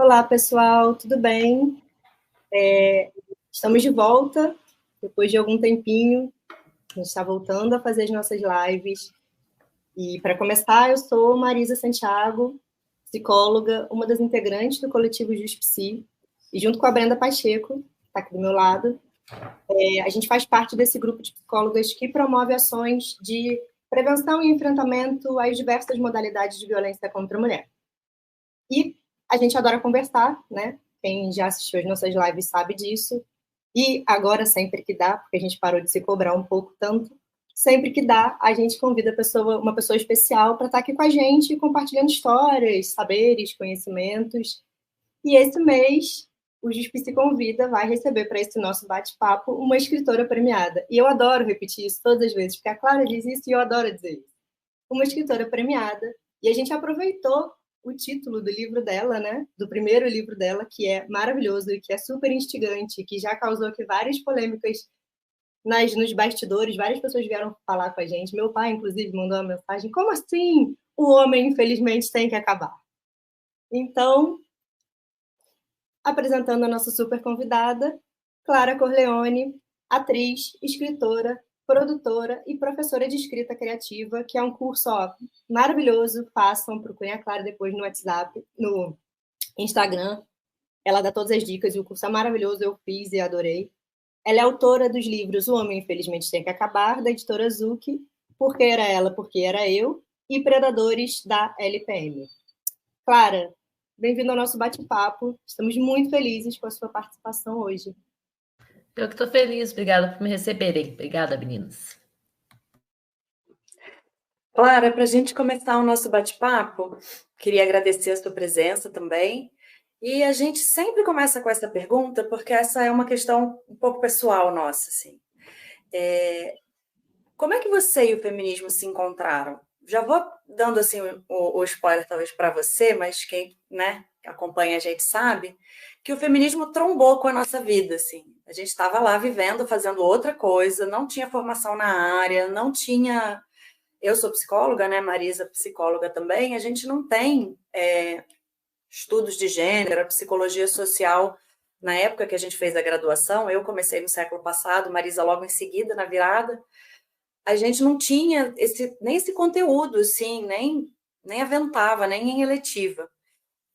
Olá, pessoal, tudo bem? Estamos de volta, depois de algum tempinho, a gente está voltando a fazer as nossas lives. E, para começar, eu sou Marisa Santiago, psicóloga, uma das integrantes do coletivo JustPsi, e junto com a Brenda Pacheco, que está aqui do meu lado, a gente faz parte desse grupo de psicólogas que promove ações de prevenção e enfrentamento às diversas modalidades de violência contra a mulher. E a gente adora conversar, né? Quem já assistiu as nossas lives sabe disso. E agora, sempre que dá, porque a gente parou de se cobrar um pouco tanto, sempre que dá, a gente convida uma pessoa especial para estar aqui com a gente, compartilhando histórias, saberes, conhecimentos. E esse mês, o Justiça Convida vai receber para esse nosso bate-papo uma escritora premiada. E eu adoro repetir isso todas as vezes, porque a Clara diz isso e eu adoro dizer isso. Uma escritora premiada. E a gente aproveitou o título do livro dela, né? Do primeiro livro dela, que é maravilhoso e que é super instigante, que já causou aqui várias polêmicas nos bastidores, várias pessoas vieram falar com a gente. Meu pai, inclusive, mandou uma mensagem: como assim o homem, infelizmente, tem que acabar? Então, apresentando a nossa super convidada, Clara Corleone, atriz, escritora, produtora e professora de escrita criativa, que é um curso maravilhoso. Façam, procurem a Clara depois no WhatsApp, no Instagram. Ela dá todas as dicas e o curso é maravilhoso, eu fiz e adorei. Ela é autora dos livros O Homem Infelizmente Tem que Acabar, da editora Zucchi, Porque Era Ela, Porque Era Eu, e Predadores, da LPM. Clara, bem-vindo ao nosso bate-papo. Estamos muito felizes com a sua participação hoje. Eu que estou feliz, obrigada por me receberem. Obrigada, meninas. Clara, para a gente começar o nosso bate-papo, queria agradecer a sua presença também. E a gente sempre começa com essa pergunta, porque essa é uma questão um pouco pessoal nossa, assim. Como é que você e o feminismo se encontraram? Já vou dando assim o spoiler talvez para você, mas quem, né, acompanha a gente sabe que o feminismo trombou com a nossa vida, assim. A gente estava lá vivendo, fazendo outra coisa, não tinha formação na área, não tinha. Eu sou psicóloga, né? Marisa, psicóloga também. A gente não tem estudos de gênero, psicologia social. Na época que a gente fez a graduação, eu comecei no século passado, Marisa logo em seguida, na virada. A gente não tinha nem esse conteúdo, assim, nem aventava, nem em eletiva.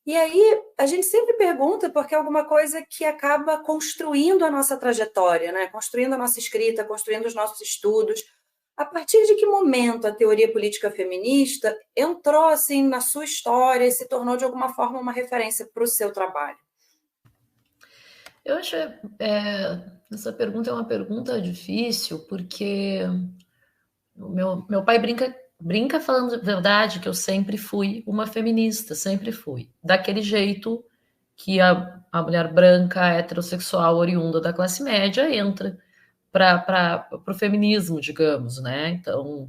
E aí a gente sempre pergunta porque é alguma coisa que acaba construindo a nossa trajetória, né? Construindo a nossa escrita, construindo os nossos estudos. A partir de que momento a teoria política feminista entrou assim na sua história e se tornou de alguma forma uma referência para o seu trabalho? Eu acho essa pergunta é uma pergunta difícil, porque o meu pai brinca falando a verdade que eu sempre fui uma feminista, sempre fui. Daquele jeito que a mulher branca, heterossexual, oriunda da classe média, entra para o feminismo, digamos, né? Então,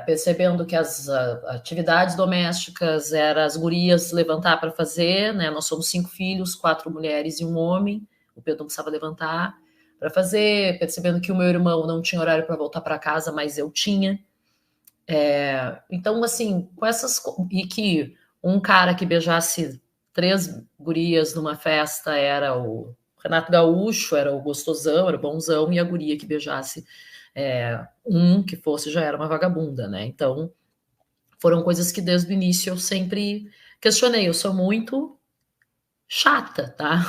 percebendo que as atividades domésticas eram as gurias levantar para fazer, né? Nós somos 5 filhos, 4 mulheres e um homem. O Pedro não precisava levantar para fazer, percebendo que o meu irmão não tinha horário para voltar para casa, mas eu tinha. Então, assim, com essas. E que um cara que beijasse 3 gurias numa festa era o Renato Gaúcho, era o gostosão, era o bonzão, e a guria que beijasse um que fosse já era uma vagabunda, né? Então, foram coisas que desde o início eu sempre questionei. Eu sou muito chata, tá?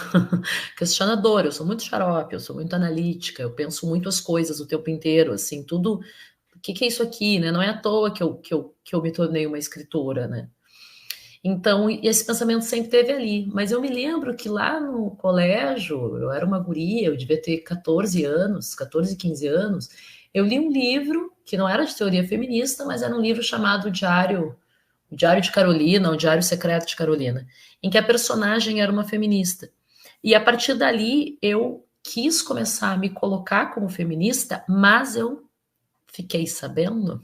Questionadora, eu sou muito xarope, eu sou muito analítica, eu penso muito as coisas o tempo inteiro, assim, tudo. O que é isso aqui, né? Não é à toa que eu me tornei uma escritora, né? Então, esse pensamento sempre teve ali. Mas eu me lembro que lá no colégio, eu era uma guria, eu devia ter 14 anos, 14, 15 anos, eu li um livro que não era de teoria feminista, mas era um livro chamado o Diário de Carolina, o Diário Secreto de Carolina, em que a personagem era uma feminista. E a partir dali eu quis começar a me colocar como feminista, mas eu fiquei sabendo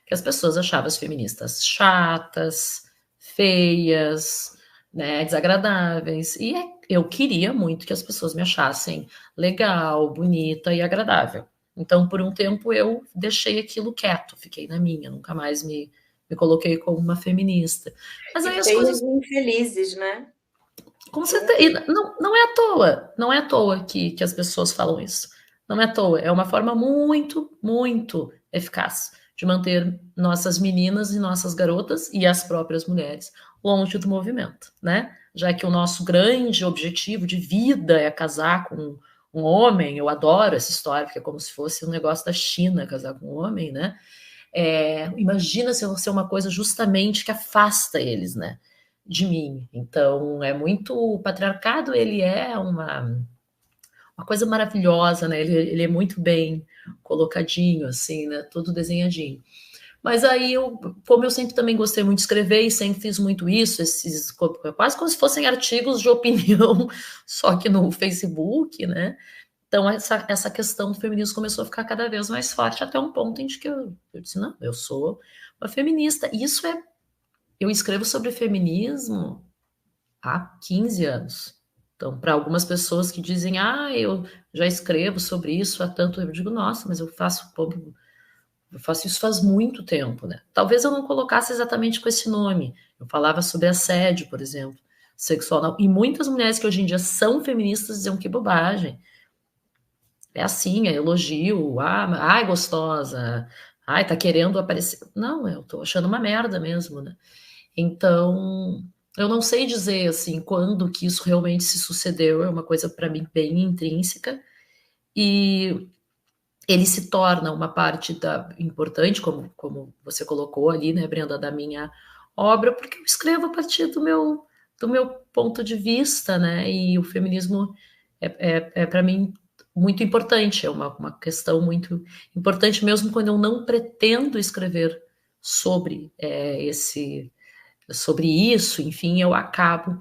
que as pessoas achavam as feministas chatas, feias, né, desagradáveis. E eu queria muito que as pessoas me achassem legal, bonita e agradável. Então, por um tempo, eu deixei aquilo quieto, fiquei na minha, nunca mais me coloquei como uma feminista. Mas aí as feias coisas. e infelizes, né? Com certeza. E não é à toa. Não é à toa que as pessoas falam isso. Não é à toa. É uma forma muito, muito eficaz de manter nossas meninas e nossas garotas e as próprias mulheres longe do movimento, né? Já que o nosso grande objetivo de vida é casar com um homem. Eu adoro essa história, porque é como se fosse um negócio da China casar com um homem, né? Imagina se ser uma coisa justamente que afasta eles, né, de mim. Então, é muito... O patriarcado, ele é uma coisa maravilhosa, né? Ele é muito bem colocadinho, assim, né? Todo desenhadinho. Mas aí, como eu sempre também gostei muito de escrever e sempre fiz muito isso, quase como se fossem artigos de opinião, só que no Facebook, né? Então, essa questão do feminismo começou a ficar cada vez mais forte, até um ponto em que eu disse, não, eu sou uma feminista. Eu escrevo sobre feminismo há 15 anos. Então, para algumas pessoas que dizem, eu já escrevo sobre isso há tanto, eu digo, nossa, mas eu faço isso faz muito tempo, né? Talvez eu não colocasse exatamente com esse nome. Eu falava sobre assédio, por exemplo, sexual. E muitas mulheres que hoje em dia são feministas diziam que bobagem. É assim, é elogio, ai, gostosa, ai, tá querendo aparecer. Não, eu tô achando uma merda mesmo, né? Então, eu não sei dizer, assim, quando que isso realmente se sucedeu, é uma coisa para mim bem intrínseca, e ele se torna uma parte importante, como você colocou ali, né, Brenda, da minha obra, porque eu escrevo a partir do meu ponto de vista, né, e o feminismo é para mim muito importante, é uma questão muito importante, mesmo quando eu não pretendo escrever sobre sobre isso, enfim, eu acabo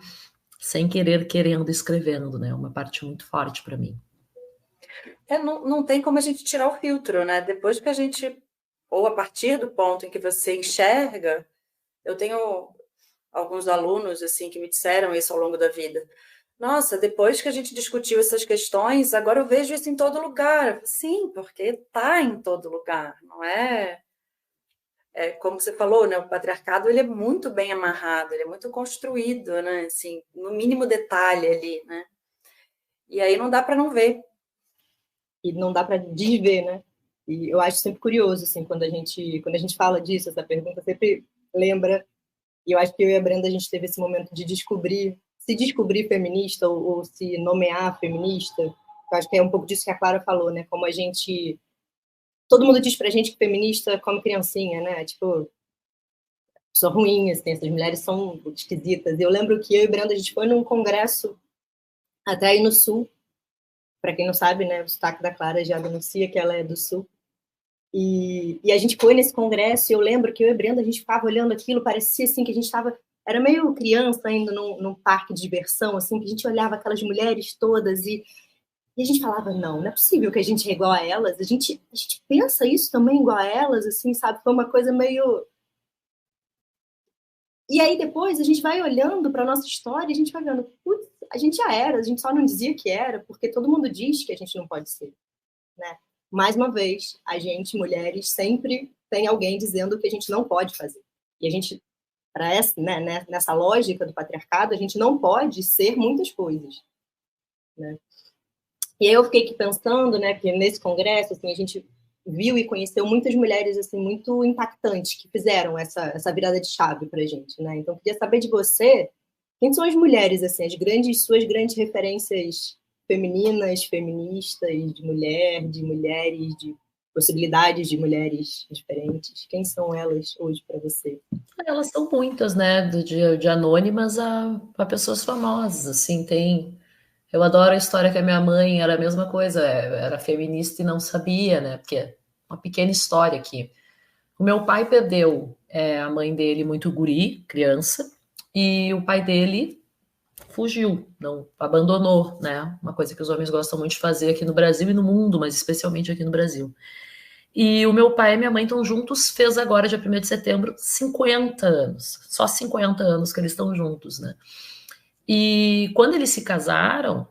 sem querer, querendo, escrevendo, né, uma parte muito forte para mim. Não tem como a gente tirar o filtro, né? Depois que a gente, ou a partir do ponto em que você enxerga, eu tenho alguns alunos assim que me disseram isso ao longo da vida. Nossa, depois que a gente discutiu essas questões, agora eu vejo isso em todo lugar. Sim, porque está em todo lugar, não é? Como você falou, né? O patriarcado ele é muito bem amarrado, ele é muito construído, né? Assim, no mínimo detalhe ali, né? E aí não dá para não ver. E não dá para desver, né? E eu acho sempre curioso, assim, quando a gente fala disso, essa pergunta sempre lembra, e eu acho que eu e a Brenda, a gente teve esse momento de se descobrir feminista ou se nomear feminista. Eu acho que é um pouco disso que a Clara falou, né? Como todo mundo diz pra gente que feminista é como criancinha, né? Tipo, são ruins, assim, essas mulheres são esquisitas. Eu lembro que eu e a Brenda, a gente foi num congresso até aí no Sul. Para quem não sabe, né, o sotaque da Clara já denuncia que ela é do Sul. E a gente foi nesse congresso, e eu lembro que eu e a Brenda, a gente ficava olhando aquilo, parecia assim que a gente estava... Era meio criança ainda num parque de diversão, assim, que a gente olhava aquelas mulheres todas e a gente falava, não é possível que a gente é igual a elas, a gente pensa isso também igual a elas, assim, sabe? Foi uma coisa meio... E aí depois a gente vai olhando para a nossa história e a gente vai vendo, putz, a gente já era, a gente só não dizia que era, porque todo mundo diz que a gente não pode ser, né? Mais uma vez, a gente, mulheres, sempre tem alguém dizendo que a gente não pode fazer. E a gente, nessa lógica do patriarcado, a gente não pode ser muitas coisas, né? E aí eu fiquei aqui pensando, né, que nesse congresso, assim, a gente viu e conheceu muitas mulheres, assim, muito impactantes, que fizeram essa virada de chave pra gente, né? Então, eu queria saber de você, quem são as mulheres, assim, suas grandes referências femininas, feministas, de mulheres, de possibilidades de mulheres diferentes? Quem são elas hoje para você? Elas são muitas, né? De anônimas a pessoas famosas, assim, tem... Eu adoro a história que a minha mãe era a mesma coisa, era feminista e não sabia, né? Porque é uma pequena história aqui. O meu pai perdeu a mãe dele muito guri, criança, e o pai dele fugiu, não abandonou, né? Uma coisa que os homens gostam muito de fazer aqui no Brasil e no mundo, mas especialmente aqui no Brasil. E o meu pai e minha mãe estão juntos, fez agora, dia 1º de setembro, 50 anos. Só 50 anos que eles estão juntos, né? E quando eles se casaram,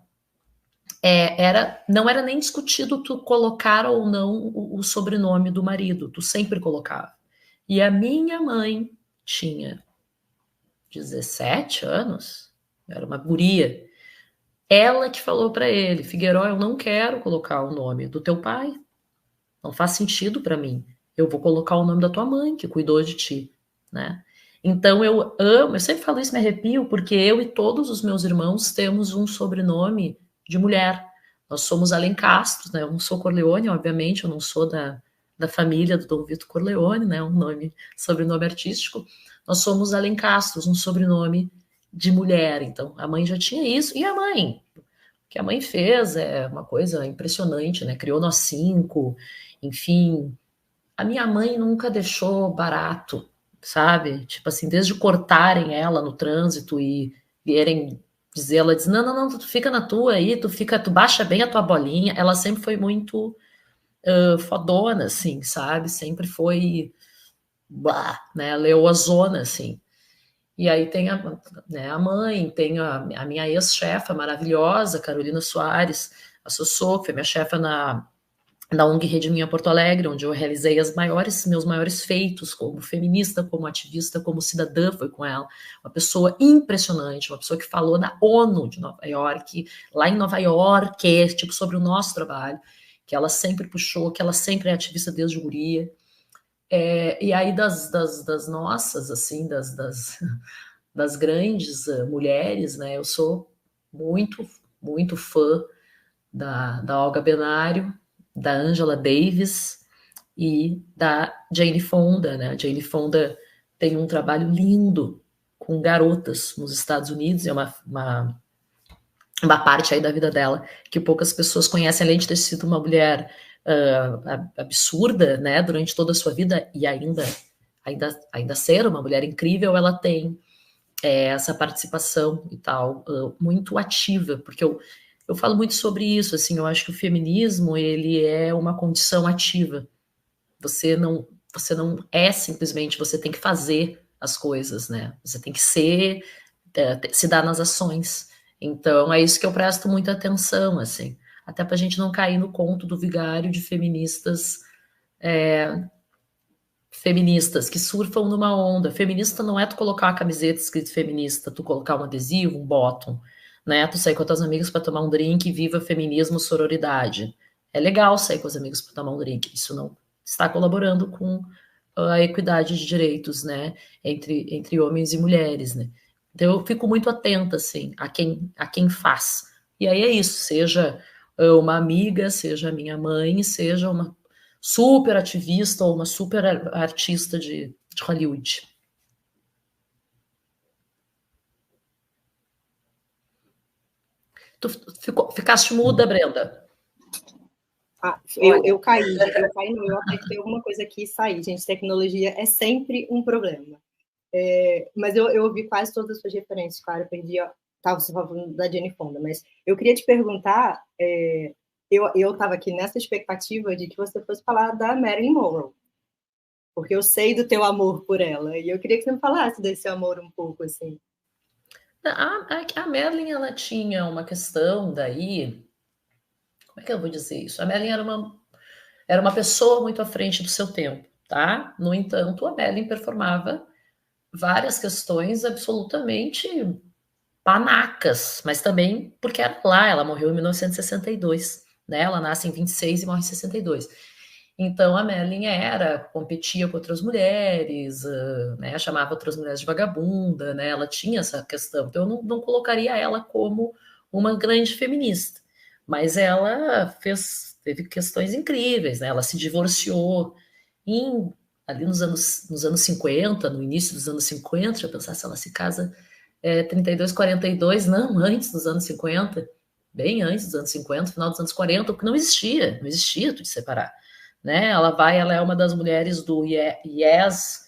não era nem discutido tu colocar ou não o sobrenome do marido, tu sempre colocava. E a minha mãe tinha 17 anos, era uma guria. Ela que falou para ele, Figueiró, eu não quero colocar o nome do teu pai, não faz sentido para mim. Eu vou colocar o nome da tua mãe, que cuidou de ti, né? Então eu amo, eu sempre falo isso, me arrepio, porque eu e todos os meus irmãos temos um sobrenome de mulher. Nós somos Alencastros, né? Eu não sou Corleone, obviamente, eu não sou da família do Dom Vito Corleone, né? Sobrenome artístico. Nós somos Alencastros, um sobrenome de mulher. Então, a mãe já tinha isso. E a mãe? O que a mãe fez é uma coisa impressionante, né? Criou nós 5, enfim. A minha mãe nunca deixou barato, sabe? Tipo assim, desde cortarem ela no trânsito e vierem dizer, ela diz, não, tu fica na tua aí, tu baixa bem a tua bolinha. Ela sempre foi muito fodona, assim, sabe? Sempre foi, né, leoazona, assim. E aí tem a mãe, tem a minha ex-chefa maravilhosa, Carolina Soares, a Sossô, que foi minha chefa na ONG Rede Minha Porto Alegre, onde eu realizei meus maiores feitos como feminista, como ativista, como cidadã, foi com ela. Uma pessoa impressionante, uma pessoa que falou na ONU de Nova York, lá em Nova York, tipo, sobre o nosso trabalho, que ela sempre puxou, que ela sempre é ativista desde guria. E aí das nossas, assim, das grandes mulheres, né, eu sou muito, muito fã da Olga Benário, da Angela Davis e da Jane Fonda, né? A Jane Fonda tem um trabalho lindo com garotas nos Estados Unidos, é uma parte aí da vida dela que poucas pessoas conhecem, além de ter sido uma mulher absurda, né, durante toda a sua vida, e ainda ser uma mulher incrível, ela tem essa participação e tal, muito ativa, porque eu falo muito sobre isso, assim, eu acho que o feminismo, ele é uma condição ativa. Você não é simplesmente, você tem que fazer as coisas, né? Você tem que se dar nas ações. Então, é isso que eu presto muita atenção, assim, até pra gente não cair no conto do vigário de feministas que surfam numa onda. Feminista não é tu colocar uma camiseta escrito feminista, tu colocar um adesivo, um bottom, né? Tu sair com as tuas amigas para tomar um drink e viva feminismo, sororidade. É legal sair com as amigas para tomar um drink. Isso não está colaborando com a equidade de direitos, né? Entre homens e mulheres, né? Então eu fico muito atenta, assim, a quem faz. E aí é isso, seja uma amiga, seja minha mãe, seja uma super ativista ou uma super artista de Hollywood. Tu ficaste muda, Brenda? Eu caí, não, eu apertei alguma coisa aqui e saí. Gente, tecnologia é sempre um problema. Mas eu ouvi quase todas as suas referências, claro, eu perdi, estava falando da Jane Fonda, mas eu queria te perguntar, eu estava aqui nessa expectativa de que você fosse falar da Marilyn Monroe, porque eu sei do teu amor por ela, e eu queria que você me falasse desse amor um pouco, assim. A Marilyn, ela tinha uma questão daí, como é que eu vou dizer isso? A Marilyn era uma pessoa muito à frente do seu tempo, tá? No entanto, a Marilyn performava várias questões absolutamente panacas, mas também porque era lá, ela morreu em 1962, né? Ela nasce em 26 e morre em 62. Então a Marilyn competia com outras mulheres, né? Chamava outras mulheres de vagabunda, né? Ela tinha essa questão. Então eu não colocaria ela como uma grande feminista, mas ela teve questões incríveis, né? Ela se divorciou ali nos anos 50, no início dos anos 50, já pensar se ela se casa 32, 42, não, antes dos anos 50, bem antes dos anos 50, final dos anos 40, porque não existia tu de separar, né? Ela é uma das mulheres do Yes,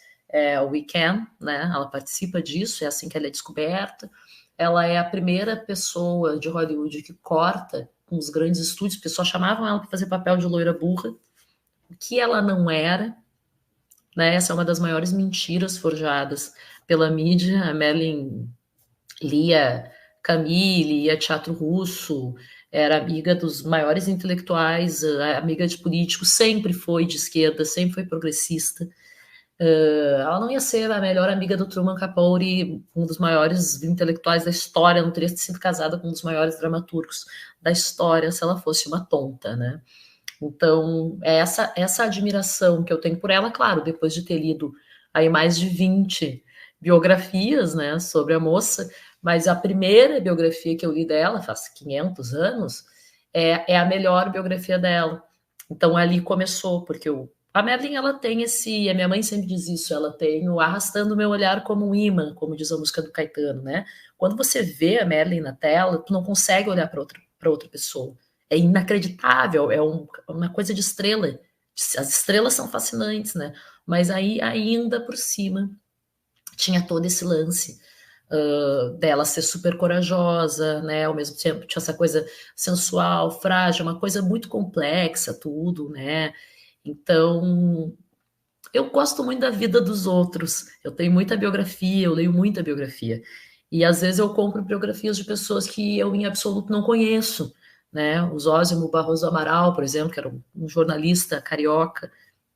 We Can, né? Ela participa disso, é assim que ela é descoberta. Ela é a primeira pessoa de Hollywood que corta com os grandes estúdios, porque só chamavam ela para fazer papel de loira burra, o que ela não era, né? Essa é uma das maiores mentiras forjadas pela mídia. A Marilyn lia Camille, lia teatro russo, era amiga dos maiores intelectuais, amiga de políticos, sempre foi de esquerda, sempre foi progressista. Ela não ia ser a melhor amiga do Truman Capote, um dos maiores intelectuais da história, não teria sido casada com um dos maiores dramaturgos da história se ela fosse uma tonta, né? Então, é essa admiração que eu tenho por ela, claro, depois de ter lido aí mais de 20 biografias, né, sobre a moça, mas a primeira biografia que eu li dela, faz 500 anos, é a melhor biografia dela. Então, ali começou, porque a Madeline, ela tem esse, a minha mãe sempre diz isso, ela tem o arrastando o meu olhar como um imã, como diz a música do Caetano, né? Quando você vê a Madeline na tela, tu não consegue olhar para outra pessoa. É inacreditável, uma coisa de estrela. As estrelas são fascinantes, né? Mas aí, ainda por cima, tinha todo esse lance dela ser super corajosa, né? Ao mesmo tempo tinha essa coisa sensual, frágil, uma coisa muito complexa, tudo, né? Então, eu gosto muito da vida dos outros. Eu tenho muita biografia, eu leio muita biografia. E às vezes eu compro biografias de pessoas que eu em absoluto não conheço, né? O Zósimo Barroso Amaral, por exemplo, que era um jornalista carioca,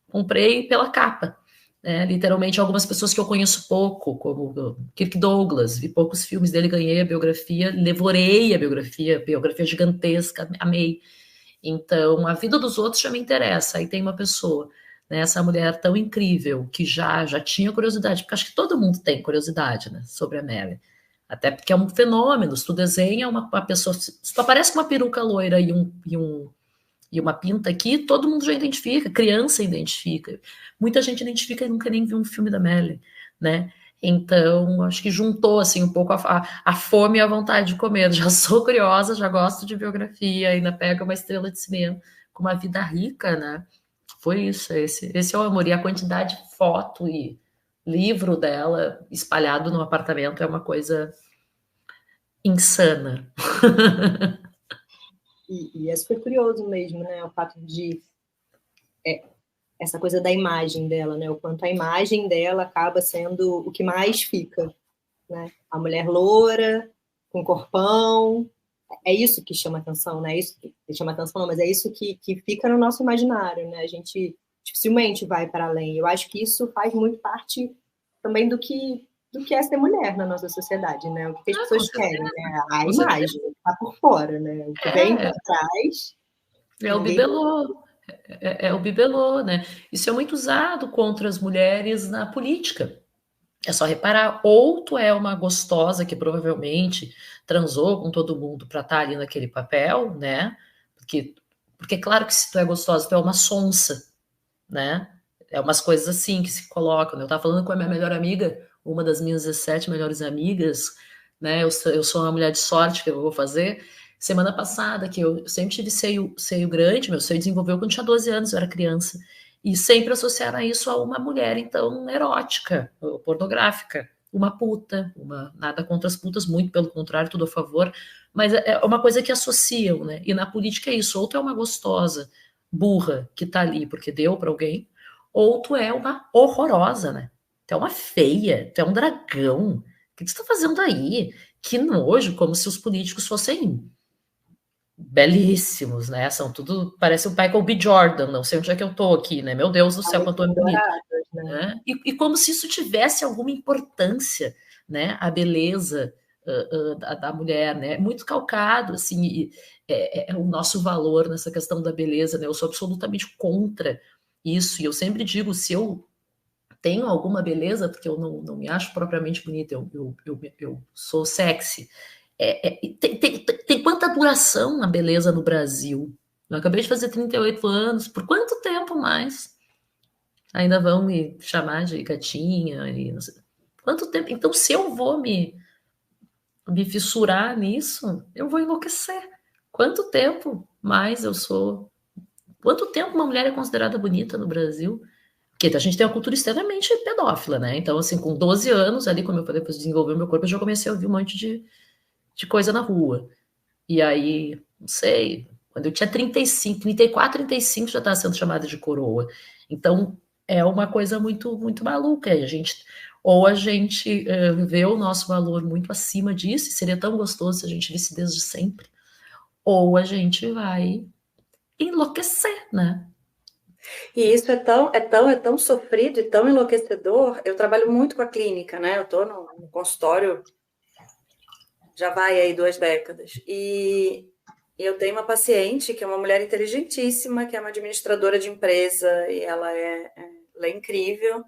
comprei pela capa. Né? Literalmente, algumas pessoas que eu conheço pouco, como Kirk Douglas, vi poucos filmes dele, ganhei a biografia, devorei a biografia gigantesca, amei. Então, a vida dos outros já me interessa. Aí tem uma pessoa, né, essa mulher tão incrível, que já tinha curiosidade, porque acho que todo mundo tem curiosidade, né, sobre a Mary. Até porque é um fenômeno. Se tu desenha uma pessoa, se tu aparece com uma peruca loira e uma pinta aqui, todo mundo já identifica, criança identifica. Muita gente identifica e nunca nem viu um filme da Melly, né? Então, acho que juntou assim um pouco a fome e a vontade de comer. Já sou curiosa, já gosto de biografia, ainda pega uma estrela de cinema com uma vida rica, né? Foi isso, esse é o amor. E a quantidade de foto e livro dela espalhado no apartamento é uma coisa insana. E é super curioso mesmo, né? O fato de essa coisa da imagem dela, né? O quanto a imagem dela acaba sendo o que mais fica, né? A mulher loura, com corpão, é isso que chama atenção, né? É isso que chama atenção, não, mas é isso que fica no nosso imaginário, né? A gente dificilmente vai para além. Eu acho que isso faz muito parte também do que é ser mulher na nossa sociedade, né? O que as pessoas querem, né? A imagem está por fora, né? O que vem por trás. É o bibelô. É o bibelô, né? Isso é muito usado contra as mulheres na política. É só reparar, ou tu é uma gostosa que provavelmente transou com todo mundo para estar ali naquele papel, né? Porque claro que se tu é gostosa, tu é uma sonsa, né? É umas coisas assim que se colocam. Eu tava falando com a minha melhor amiga, uma das minhas 17 melhores amigas, né? Eu sou uma mulher de sorte que eu vou fazer. Semana passada, que eu sempre tive seio grande, meu seio desenvolveu quando eu tinha 12 anos, eu era criança. E sempre associaram isso a uma mulher, então, erótica, pornográfica. Uma puta, nada contra as putas, muito pelo contrário, tudo a favor. Mas é uma coisa que associam, né? E na política é isso, ou tu é uma gostosa, burra, que tá ali porque deu para alguém, ou tu é uma horrorosa, né? Tu é uma feia, tu é um dragão. O que tu tá fazendo aí? Que nojo, como se os políticos fossem belíssimos, né? São tudo, parece o Michael B. Jordan, não sei onde é que eu tô aqui, né? Meu Deus do céu, quanto é bonito. Né? E como se isso tivesse alguma importância, né? A beleza da mulher, né? Muito calcado, assim, o nosso valor nessa questão da beleza, né? Eu sou absolutamente contra isso, e eu sempre digo, se eu tenho alguma beleza, porque eu não me acho propriamente bonita, eu sou sexy. Tem quanta duração a beleza no Brasil? Eu acabei de fazer 38 anos, por quanto tempo mais? Ainda vão me chamar de gatinha e não sei. Quanto tempo? Então, se eu vou me fissurar nisso, eu vou enlouquecer. Quanto tempo mais eu sou? Quanto tempo uma mulher é considerada bonita no Brasil? Porque a gente tem uma cultura extremamente pedófila, né? Então, assim, com 12 anos, ali, como eu falei, depois de desenvolver o meu corpo, eu já comecei a ouvir um monte de coisa na rua. E aí, não sei, quando eu tinha 35, 34, 35, já estava sendo chamada de coroa. Então, é uma coisa muito, muito maluca. A gente vê o nosso valor muito acima disso, e seria tão gostoso se a gente visse desde sempre, ou a gente vai enlouquecer, né? E isso é tão sofrido e tão enlouquecedor. Eu trabalho muito com a clínica, né? Eu estou no consultório, já vai aí 2 décadas. E eu tenho uma paciente que é uma mulher inteligentíssima, que é uma administradora de empresa, e ela é incrível.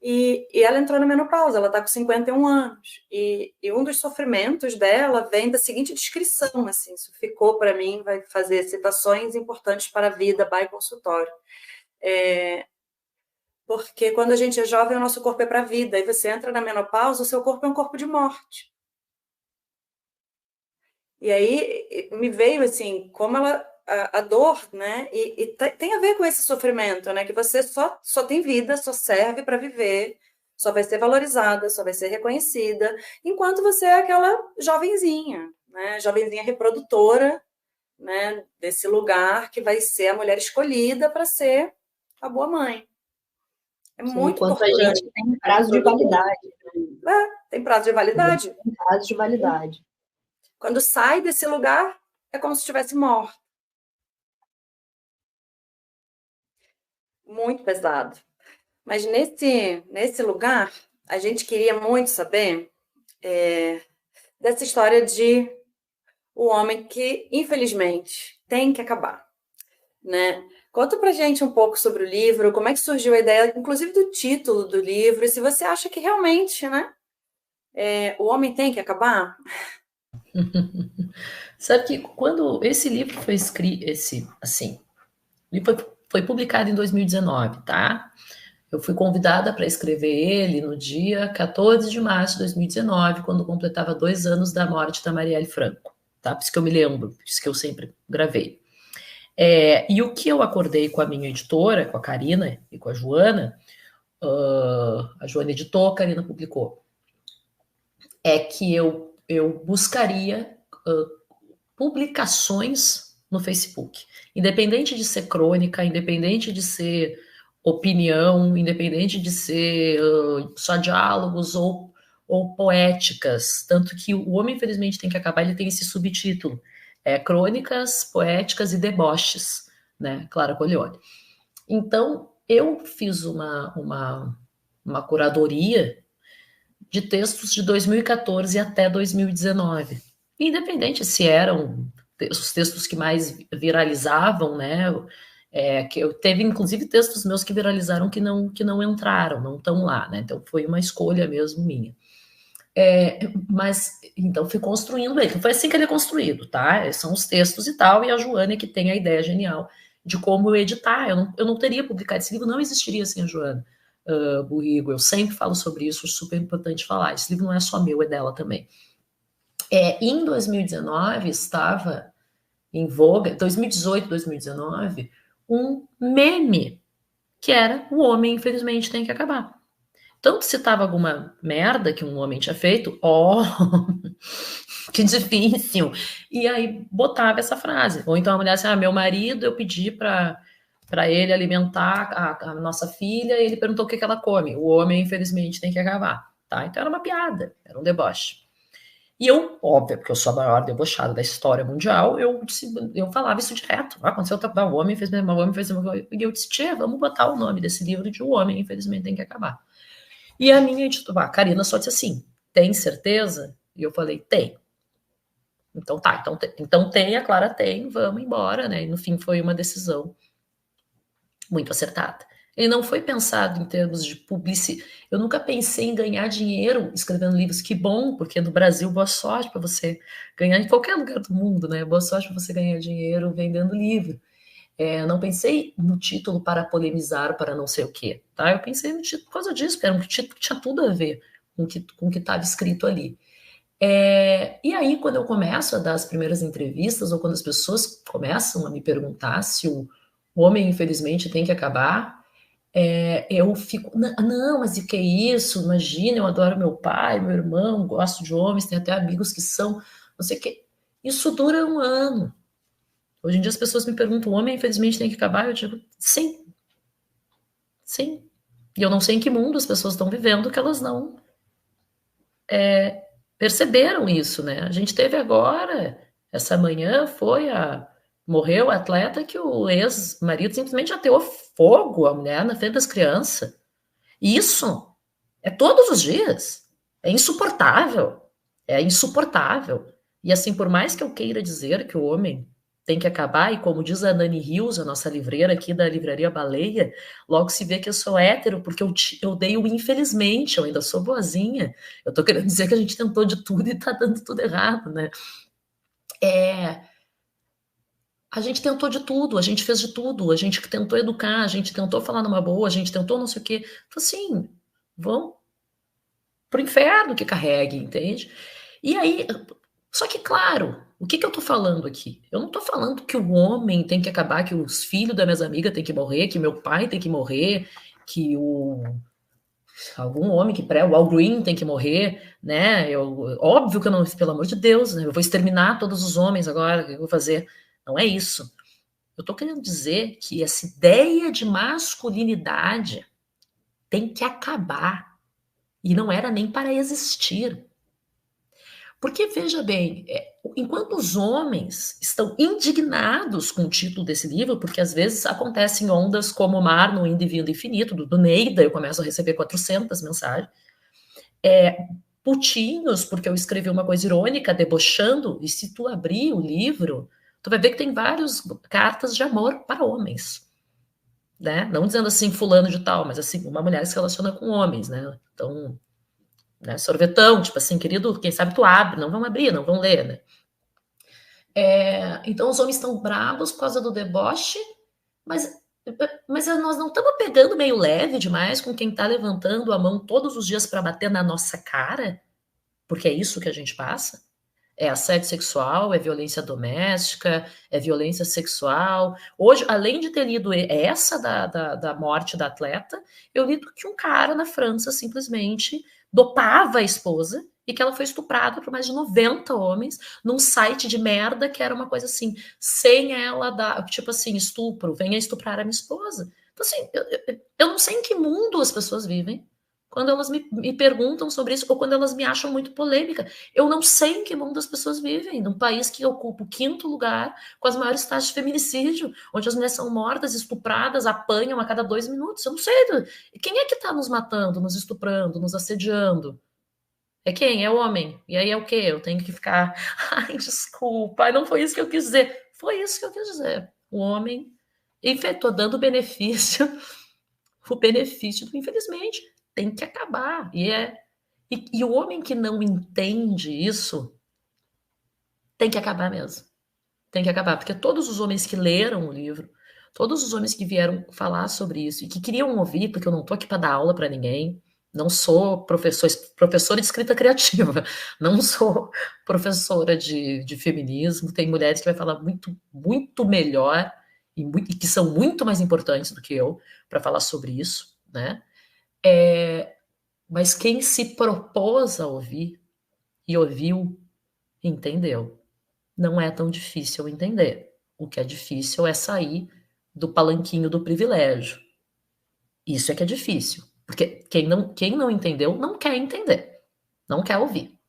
E ela entrou na menopausa, ela está com 51 anos. E um dos sofrimentos dela vem da seguinte descrição, assim, isso ficou para mim, vai fazer citações importantes para a vida, by consultório. Porque quando a gente é jovem, o nosso corpo é para a vida. E você entra na menopausa, o seu corpo é um corpo de morte. E aí me veio assim, como a dor, né? E tem a ver com esse sofrimento, né? Que você só tem vida, só serve para viver, só vai ser valorizada, só vai ser reconhecida, enquanto você é aquela jovenzinha, né? Jovenzinha reprodutora, né? Desse lugar que vai ser a mulher escolhida para ser a boa mãe. É muito Enquanto a importante. gente tem prazo de validade. Tem prazo de validade? Tem prazo de validade. Quando sai desse lugar, é como se estivesse morto. Muito pesado. Mas nesse lugar, a gente queria muito saber dessa história de o homem que, infelizmente, tem que acabar, né? Conta pra gente um pouco sobre o livro, como é que surgiu a ideia, inclusive do título do livro, e se você acha que realmente, né, o homem tem que acabar? Sabe que quando esse livro foi escrito, o livro foi publicado em 2019, tá? Eu fui convidada para escrever ele no dia 14 de março de 2019, quando completava 2 anos da morte da Marielle Franco, tá? Por isso que eu me lembro, por isso que eu sempre gravei. E o que eu acordei com a minha editora, com a Karina e com a Joana, a Joana editou, a Karina publicou, é que eu buscaria publicações no Facebook, independente de ser crônica, independente de ser opinião, independente de ser só diálogos ou poéticas, tanto que O Homem Infelizmente Tem que Acabar, ele tem esse subtítulo, Crônicas, Poéticas e Deboches, né, Clara Coglione. Então, eu fiz uma curadoria de textos de 2014 até 2019. Independente se eram os textos que mais viralizavam, né? Que eu teve inclusive textos meus que viralizaram que não entraram, não estão lá, né? Então foi uma escolha mesmo minha. Mas então fui construindo ele. Então, foi assim que ele é construído, tá? São os textos e tal, e a Joana que tem a ideia genial de como editar. Eu não teria publicado esse livro, não existiria sem a Joana. Burrigo, eu sempre falo sobre isso, é super importante falar. Esse livro não é só meu, é dela também. Em 2019 estava em voga, 2018, 2019, um meme que era O Homem Infelizmente Tem que Acabar. Então, se tava alguma merda que um homem tinha feito, que difícil. E aí botava essa frase. Ou então a mulher assim, meu marido, eu pedi para ele alimentar a nossa filha e ele perguntou o que ela come. O homem, infelizmente, tem que acabar. Tá? Então era uma piada, era um deboche. E eu, óbvio, porque eu sou a maior debochada da história mundial, eu falava isso direto. Aconteceu, o homem fez mesmo, o homem fez mesmo. E eu disse, tia, vamos botar o nome desse livro de O Homem, Infelizmente, Tem que Acabar. E a minha editora, a Karina só disse assim, tem certeza? E eu falei, tem. Então tá, então tem, a Clara tem, vamos embora, né? E no fim foi uma decisão muito acertada. Ele não foi pensado em termos de publicidade. Eu nunca pensei em ganhar dinheiro escrevendo livros. Que bom, porque no Brasil, boa sorte para você ganhar, em qualquer lugar do mundo, né? Boa sorte para você ganhar dinheiro vendendo livro. Não pensei no título para polemizar, para não sei o quê, tá? Eu pensei no título por causa disso, porque era um título que tinha tudo a ver com o que estava escrito ali. E aí, quando eu começo a dar as primeiras entrevistas, ou quando as pessoas começam a me perguntar se o homem, infelizmente, tem que acabar, eu fico, não, mas o que é isso? Imagina, eu adoro meu pai, meu irmão, gosto de homens, tenho até amigos que são, não sei o quê. Isso dura 1 ano. Hoje em dia as pessoas me perguntam, o homem infelizmente tem que acabar? Eu digo, sim. Sim. E eu não sei em que mundo as pessoas estão vivendo que elas não perceberam isso, né? A gente teve agora, essa manhã, morreu a atleta que o ex-marido simplesmente ateou fogo a mulher na frente das crianças. Isso é todos os dias. É insuportável. É insuportável. E assim, por mais que eu queira dizer que o homem tem que acabar, e como diz a Nani Rios, a nossa livreira aqui da Livraria Baleia, logo se vê que eu sou hétero, porque eu dei o infelizmente, eu ainda sou boazinha. Eu tô querendo dizer que a gente tentou de tudo e tá dando tudo errado, né? A gente tentou de tudo, a gente fez de tudo, a gente tentou educar, a gente tentou falar numa boa, a gente tentou não sei o quê. Então, assim, vão pro inferno que carregue, entende? E aí, só que, claro, o que eu tô falando aqui? Eu não tô falando que o homem tem que acabar, que os filhos das minhas amigas têm que morrer, que meu pai tem que morrer, que algum homem o Al Green tem que morrer, né? Óbvio que eu não, pelo amor de Deus, né? Eu vou exterminar todos os homens agora, o que eu vou fazer? Não é isso. Eu tô querendo dizer que essa ideia de masculinidade tem que acabar. E não era nem para existir. Porque, veja bem, enquanto os homens estão indignados com o título desse livro, porque às vezes acontecem ondas como o mar no indo e vindo infinito, do Neida, eu começo a receber 400 mensagens, putinhos, porque eu escrevi uma coisa irônica, debochando, e se tu abrir o livro, tu vai ver que tem várias cartas de amor para homens, né? Não dizendo assim, fulano de tal, mas assim, uma mulher se relaciona com homens, né? Então, né, sorvetão, tipo assim, querido, quem sabe tu abre, não vão abrir, não vão ler, né? Então os homens estão bravos por causa do deboche, mas nós não estamos pegando meio leve demais com quem está levantando a mão todos os dias para bater na nossa cara, porque é isso que a gente passa? É assédio sexual, é violência doméstica, é violência sexual. Hoje, além de ter lido essa da morte da atleta, eu li que um cara na França simplesmente dopava a esposa e que ela foi estuprada por mais de 90 homens num site de merda que era uma coisa assim, sem ela dar, tipo assim, estupro, venha estuprar a minha esposa. Então, assim, eu não sei em que mundo as pessoas vivem quando elas me perguntam sobre isso, ou quando elas me acham muito polêmica. Eu não sei em que mundo as pessoas vivem, num país que ocupa o 5º lugar com as maiores taxas de feminicídio, onde as mulheres são mortas, estupradas, apanham a cada 2 minutos. Eu não sei. Quem é que está nos matando, nos estuprando, nos assediando? É quem? É homem. E aí é o quê? Eu tenho que ficar... Ai, desculpa, não foi isso que eu quis dizer. Foi isso que eu quis dizer. O homem... Estou dando o benefício do infelizmente. Tem que acabar. E o homem que não entende isso tem que acabar mesmo. Tem que acabar, porque todos os homens que leram o livro, todos os homens que vieram falar sobre isso e que queriam ouvir, porque eu não tô aqui para dar aula para ninguém, não sou professora de escrita criativa, não sou professora de feminismo, tem mulheres que vai falar muito, muito melhor e que são muito mais importantes do que eu para falar sobre isso, né? Mas quem se propôs a ouvir e ouviu, entendeu. Não é tão difícil entender. O que é difícil é sair do palanquinho do privilégio. Isso é que é difícil. Porque quem não entendeu não quer entender. Não quer ouvir.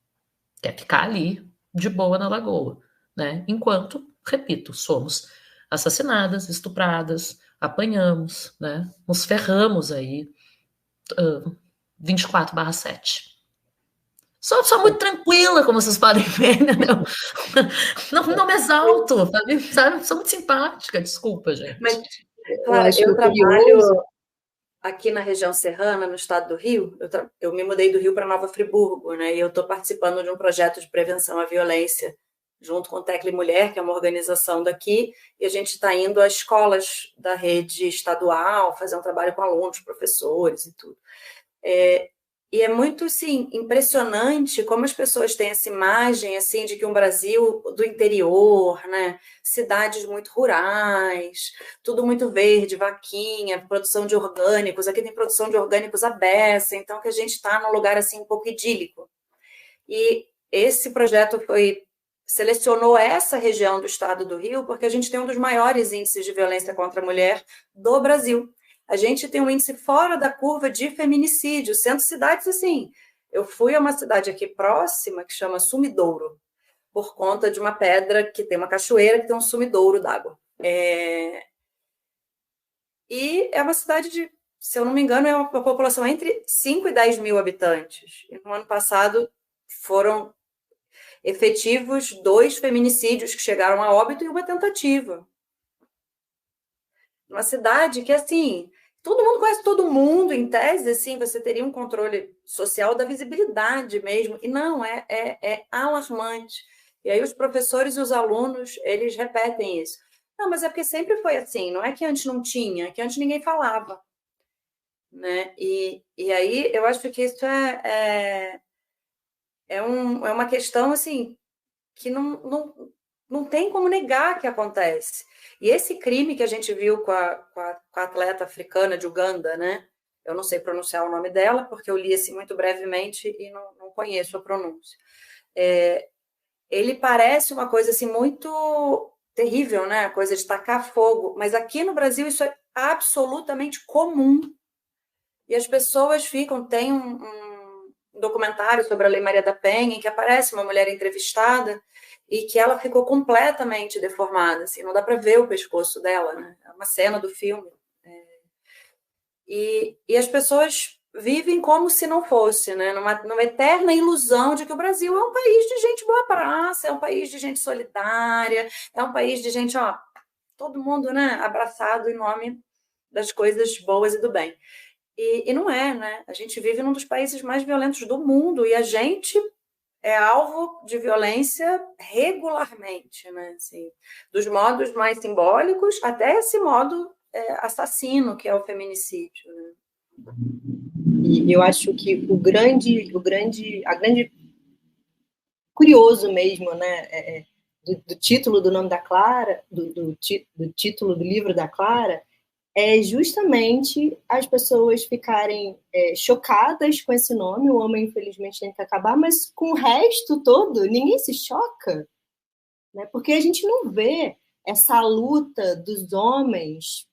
Quer ficar ali de boa na lagoa, né? Enquanto, repito, somos assassinadas, estupradas, apanhamos, né? Nos ferramos aí 24/7. Sou muito tranquila, como vocês podem ver, né? Não me exalto, sabe? Sou muito simpática, desculpa, gente. Mas, Clara, eu trabalho aqui na região serrana, no estado do Rio. Eu me mudei do Rio para Nova Friburgo, né? E eu estou participando de um projeto de prevenção à violência, junto com o Tecle Mulher, que é uma organização daqui, e a gente está indo às escolas da rede estadual, fazer um trabalho com alunos, professores e tudo. E é muito, assim, impressionante como as pessoas têm essa imagem, assim, de que um Brasil do interior, né? Cidades muito rurais, tudo muito verde, vaquinha, produção de orgânicos. Aqui tem produção de orgânicos à beça, então que a gente está num lugar, assim, um pouco idílico. E esse projeto selecionou essa região do estado do Rio porque a gente tem um dos maiores índices de violência contra a mulher do Brasil. A gente tem um índice fora da curva de feminicídio, sendo cidades assim. Eu fui a uma cidade aqui próxima que chama Sumidouro, por conta de uma pedra que tem uma cachoeira que tem um sumidouro d'água. E é uma cidade de, se eu não me engano, é uma população entre 5 e 10 mil habitantes. E no ano passado foram efetivos 2 feminicídios que chegaram a óbito e uma tentativa. Uma cidade que, assim, todo mundo conhece todo mundo, em tese, assim, você teria um controle social da visibilidade mesmo. E não, é alarmante. E aí os professores e os alunos, eles repetem isso. Não, mas é porque sempre foi assim, não é que antes não tinha, é que antes ninguém falava. Né? E aí eu acho que isso é uma questão assim que não tem como negar que acontece. E esse crime que a gente viu com a atleta africana de Uganda, né? Eu não sei pronunciar o nome dela, porque eu li assim muito brevemente e não conheço a pronúncia. Ele parece uma coisa assim muito terrível, né? A coisa de tacar fogo, mas aqui no Brasil isso é absolutamente comum. E as pessoas ficam... Tem um documentário sobre a Lei Maria da Penha, em que aparece uma mulher entrevistada e que ela ficou completamente deformada, assim, não dá para ver o pescoço dela, né? É uma cena do filme. E as pessoas vivem como se não fosse, né? Numa eterna ilusão de que o Brasil é um país de gente boa praça, é um país de gente solidária, é um país de gente, ó, todo mundo, né, abraçado em nome das coisas boas e do bem. E não é, né? A gente vive num dos países mais violentos do mundo e a gente é alvo de violência regularmente, né? Assim, dos modos mais simbólicos até esse modo assassino, que é o feminicídio, né? E eu acho que a grande curioso mesmo, né, do título do nome da Clara, do título do livro da Clara, é justamente as pessoas ficarem chocadas com esse nome, o homem infelizmente tem que acabar, mas com o resto todo, ninguém se choca, né? Porque a gente não vê essa luta dos homens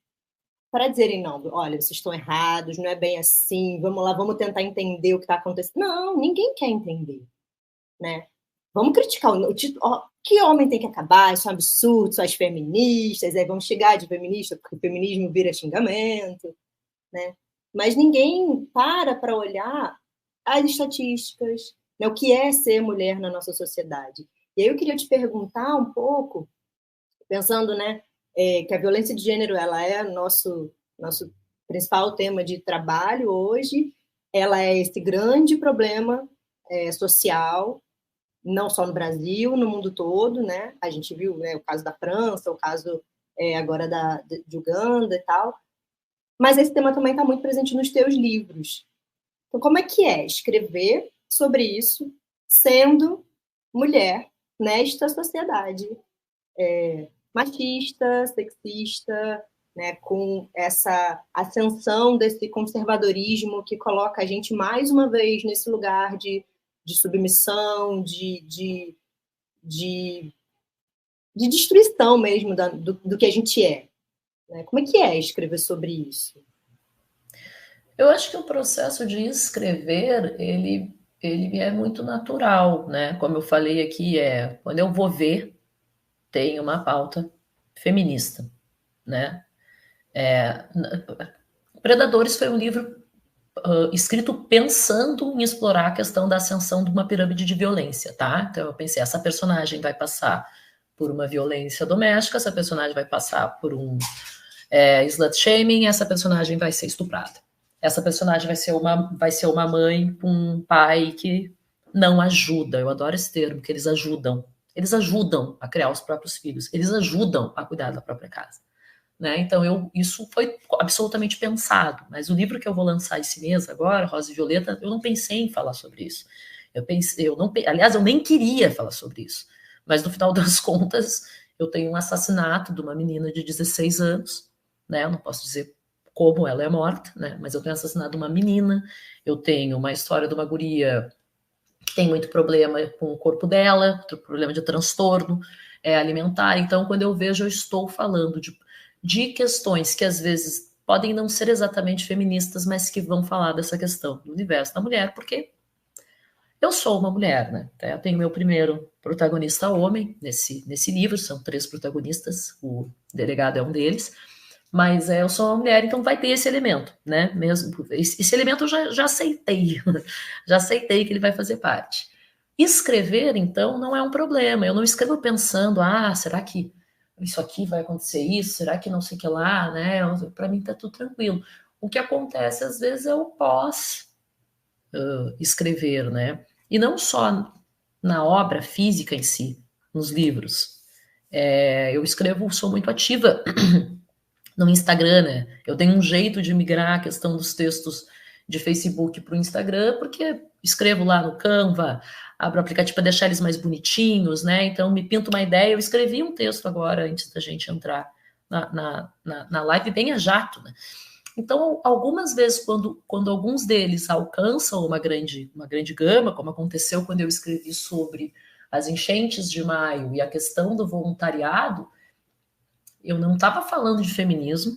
para dizerem, não, olha, vocês estão errados, não é bem assim, vamos lá, vamos tentar entender o que está acontecendo. Não, ninguém quer entender, né? Vamos criticar o título. Que homem tem que acabar? Isso é um absurdo, são as feministas, aí vamos chegar de feminista, porque o feminismo vira xingamento, né? Mas ninguém para olhar as estatísticas, né? O que é ser mulher na nossa sociedade. E aí eu queria te perguntar um pouco, pensando, né, que a violência de gênero ela é nosso principal tema de trabalho hoje, ela é esse grande problema social, não só no Brasil, no mundo todo, né? A gente viu, né, o caso da França, o caso agora de Uganda e tal. Mas esse tema também está muito presente nos teus livros. Então, como é que é escrever sobre isso sendo mulher nesta sociedade machista, sexista, né, com essa ascensão desse conservadorismo que coloca a gente mais uma vez nesse lugar de submissão, de destruição mesmo do que a gente é. Né? Como é que é escrever sobre isso? Eu acho que o processo de escrever, ele é muito natural, né? Como eu falei aqui, quando eu vou ver, tem uma pauta feminista, né? Predadores foi um livro escrito pensando em explorar a questão da ascensão de uma pirâmide de violência, tá? Então eu pensei, essa personagem vai passar por uma violência doméstica, essa personagem vai passar por um slut shaming, essa personagem vai ser estuprada. Essa personagem vai ser uma mãe com um pai que não ajuda. Eu adoro esse termo, que eles ajudam. Eles ajudam a criar os próprios filhos. Eles ajudam a cuidar da própria casa. Né? Então, isso foi absolutamente pensado. Mas o livro que eu vou lançar esse mês agora, Rosa e Violeta, eu não pensei em falar sobre isso. Aliás, eu nem queria falar sobre isso. Mas, no final das contas, eu tenho um assassinato de uma menina de 16 anos. Né? Eu não posso dizer como ela é morta, né? Mas eu tenho assassinado uma menina, eu tenho uma história de uma guria que tem muito problema com o corpo dela, problema de transtorno alimentar. Então, quando eu vejo, eu estou falando de questões que às vezes podem não ser exatamente feministas, mas que vão falar dessa questão do universo da mulher, porque eu sou uma mulher, né? Eu tenho meu primeiro protagonista homem nesse livro, são 3 protagonistas, o delegado é um deles. Mas eu sou uma mulher, então vai ter esse elemento, né? Mesmo esse elemento eu já aceitei, já aceitei que ele vai fazer parte. Escrever, então, não é um problema. Eu não escrevo pensando, será que isso aqui vai acontecer isso? Será que não sei o que lá, né? Para mim tá tudo tranquilo. O que acontece às vezes é o pós escrever, né? E não só na obra física em si, nos livros. Eu escrevo, sou muito ativa no Instagram, né? Eu tenho um jeito de migrar a questão dos textos de Facebook para o Instagram, porque escrevo lá no Canva, abro o aplicativo para deixar eles mais bonitinhos, né? Então me pinta uma ideia. Eu escrevi um texto agora, antes da gente entrar na live, bem a jato, né? Então, algumas vezes, quando alguns deles alcançam uma grande gama, como aconteceu quando eu escrevi sobre as enchentes de maio e a questão do voluntariado, eu não estava falando de feminismo,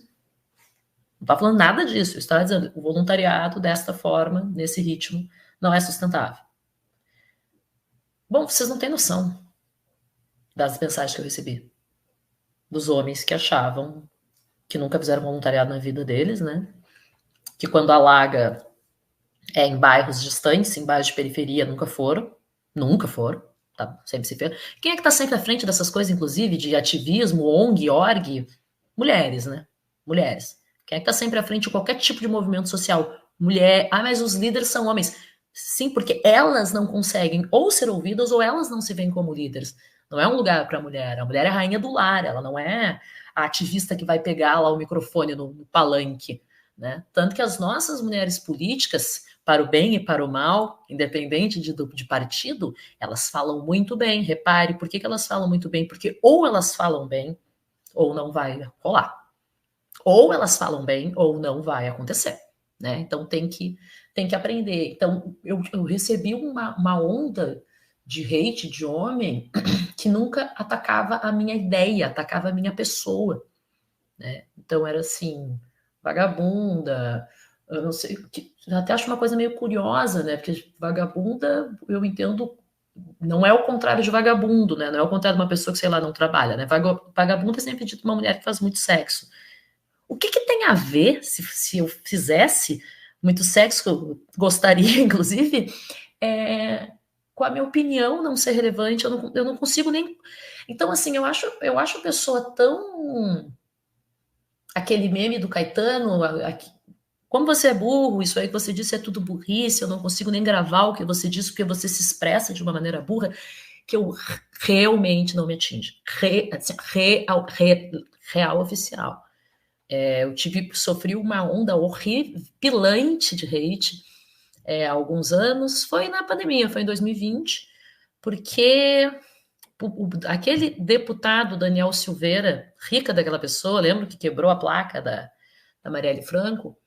não estava falando nada disso. Eu estava dizendo, o voluntariado desta forma, nesse ritmo, não é sustentável. Bom, vocês não têm noção das mensagens que eu recebi. Dos homens que achavam que nunca fizeram voluntariado na vida deles, né? Que quando alaga em bairros distantes, em bairros de periferia, nunca foram. Tá? Sempre se fez. Quem é que está sempre à frente dessas coisas, inclusive, de ativismo, ONG, ORG? Mulheres, né? Mulheres. Quem é que está sempre à frente de qualquer tipo de movimento social? Mulher. Mas os líderes são homens. Sim, porque elas não conseguem ou ser ouvidas ou elas não se veem como líderes. Não é um lugar para a mulher. A mulher é a rainha do lar. Ela não é a ativista que vai pegar lá o microfone no palanque, né? Tanto que as nossas mulheres políticas, para o bem e para o mal, independente de partido, elas falam muito bem. Repare, por que elas falam muito bem? Porque ou elas falam bem, ou não vai rolar. Ou elas falam bem, ou não vai acontecer, né? Então tem que aprender. Então eu recebi uma onda de hate de homem que nunca atacava a minha ideia, atacava a minha pessoa, né? Então era assim, vagabunda, eu não sei, até acho uma coisa meio curiosa, né? Porque vagabunda, eu entendo, não é o contrário de vagabundo, né? Não é o contrário de uma pessoa que, sei lá, não trabalha, né? Vagabunda é sempre dito uma mulher que faz muito sexo. O que tem a ver, se eu fizesse muito sexo, que eu gostaria, inclusive, com a minha opinião não ser relevante, eu não consigo nem... Então, assim, eu acho a pessoa tão... Aquele meme do Caetano, como você é burro, isso aí que você disse é tudo burrice, eu não consigo nem gravar o que você disse porque você se expressa de uma maneira burra, que eu realmente não me atinge. Real oficial. Eu sofri uma onda horripilante de hate há alguns anos, foi na pandemia, foi em 2020, porque aquele deputado Daniel Silveira, rica daquela pessoa, lembro que quebrou a placa da Marielle Franco,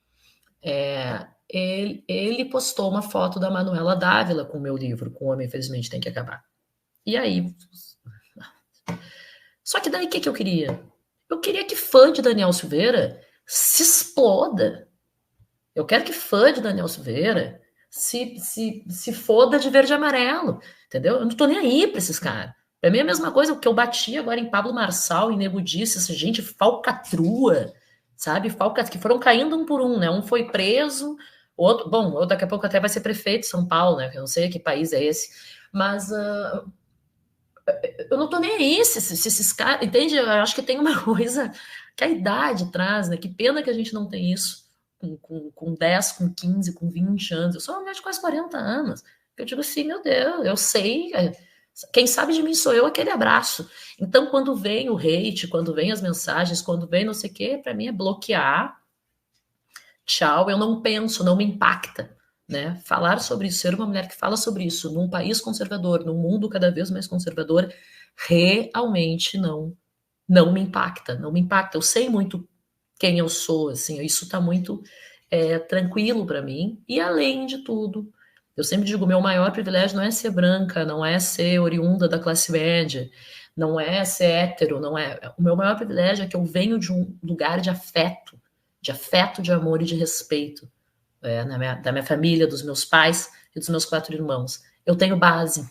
ele postou uma foto da Manuela Dávila com o meu livro, com O Homem Infelizmente Tem que Acabar. E aí... Só que daí o que eu queria? Eu queria que fã de Daniel Silveira se exploda. Eu quero que fã de Daniel Silveira se foda de verde e amarelo, entendeu? Eu não tô nem aí pra esses caras. Pra mim é a mesma coisa que eu bati agora em Pablo Marçal, em Nego Disse, essa gente falcatrua, sabe? Que foram caindo um por um, né? Um foi preso, outro... Bom, daqui a pouco até vai ser prefeito de São Paulo, né? Eu não sei que país é esse. Mas... eu não tô nem aí se esses caras... Entende? Eu acho que tem uma coisa que a idade traz, né? Que pena que a gente não tem isso com 10, com 15, com 20 anos. Eu sou uma mulher de quase 40 anos. Eu digo assim, meu Deus, eu sei... Quem sabe de mim sou eu, aquele abraço. Então, quando vem o hate, quando vem as mensagens, quando vem não sei o quê, para mim é bloquear. Tchau, eu não penso, não me impacta. Né? Falar sobre isso, ser uma mulher que fala sobre isso num país conservador, num mundo cada vez mais conservador, realmente não me impacta, não me impacta. Eu sei muito quem eu sou, assim, isso está muito tranquilo para mim. E além de tudo, eu sempre digo, meu maior privilégio não é ser branca, não é ser oriunda da classe média, não é ser hétero, não é. O meu maior privilégio é que eu venho de um lugar de afeto, de amor e de respeito. Da minha família, dos meus pais e dos meus 4 irmãos. Eu tenho base.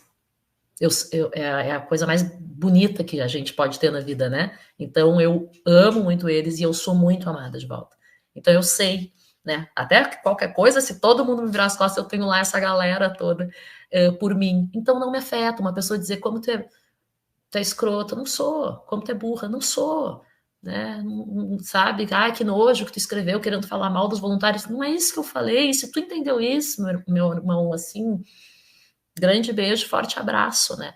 É a coisa mais bonita que a gente pode ter na vida, né? Então eu amo muito eles e eu sou muito amada de volta. Então eu sei, né? Até qualquer coisa, se todo mundo me virar as costas, eu tenho lá essa galera toda por mim. Então não me afeta uma pessoa dizer como tu é escrota, não sou. Como tu é burra, não sou. Né? Não, sabe? Ai, que nojo que tu escreveu querendo falar mal dos voluntários. Não é isso que eu falei. Se tu entendeu isso, meu irmão, assim, grande beijo, forte abraço, né?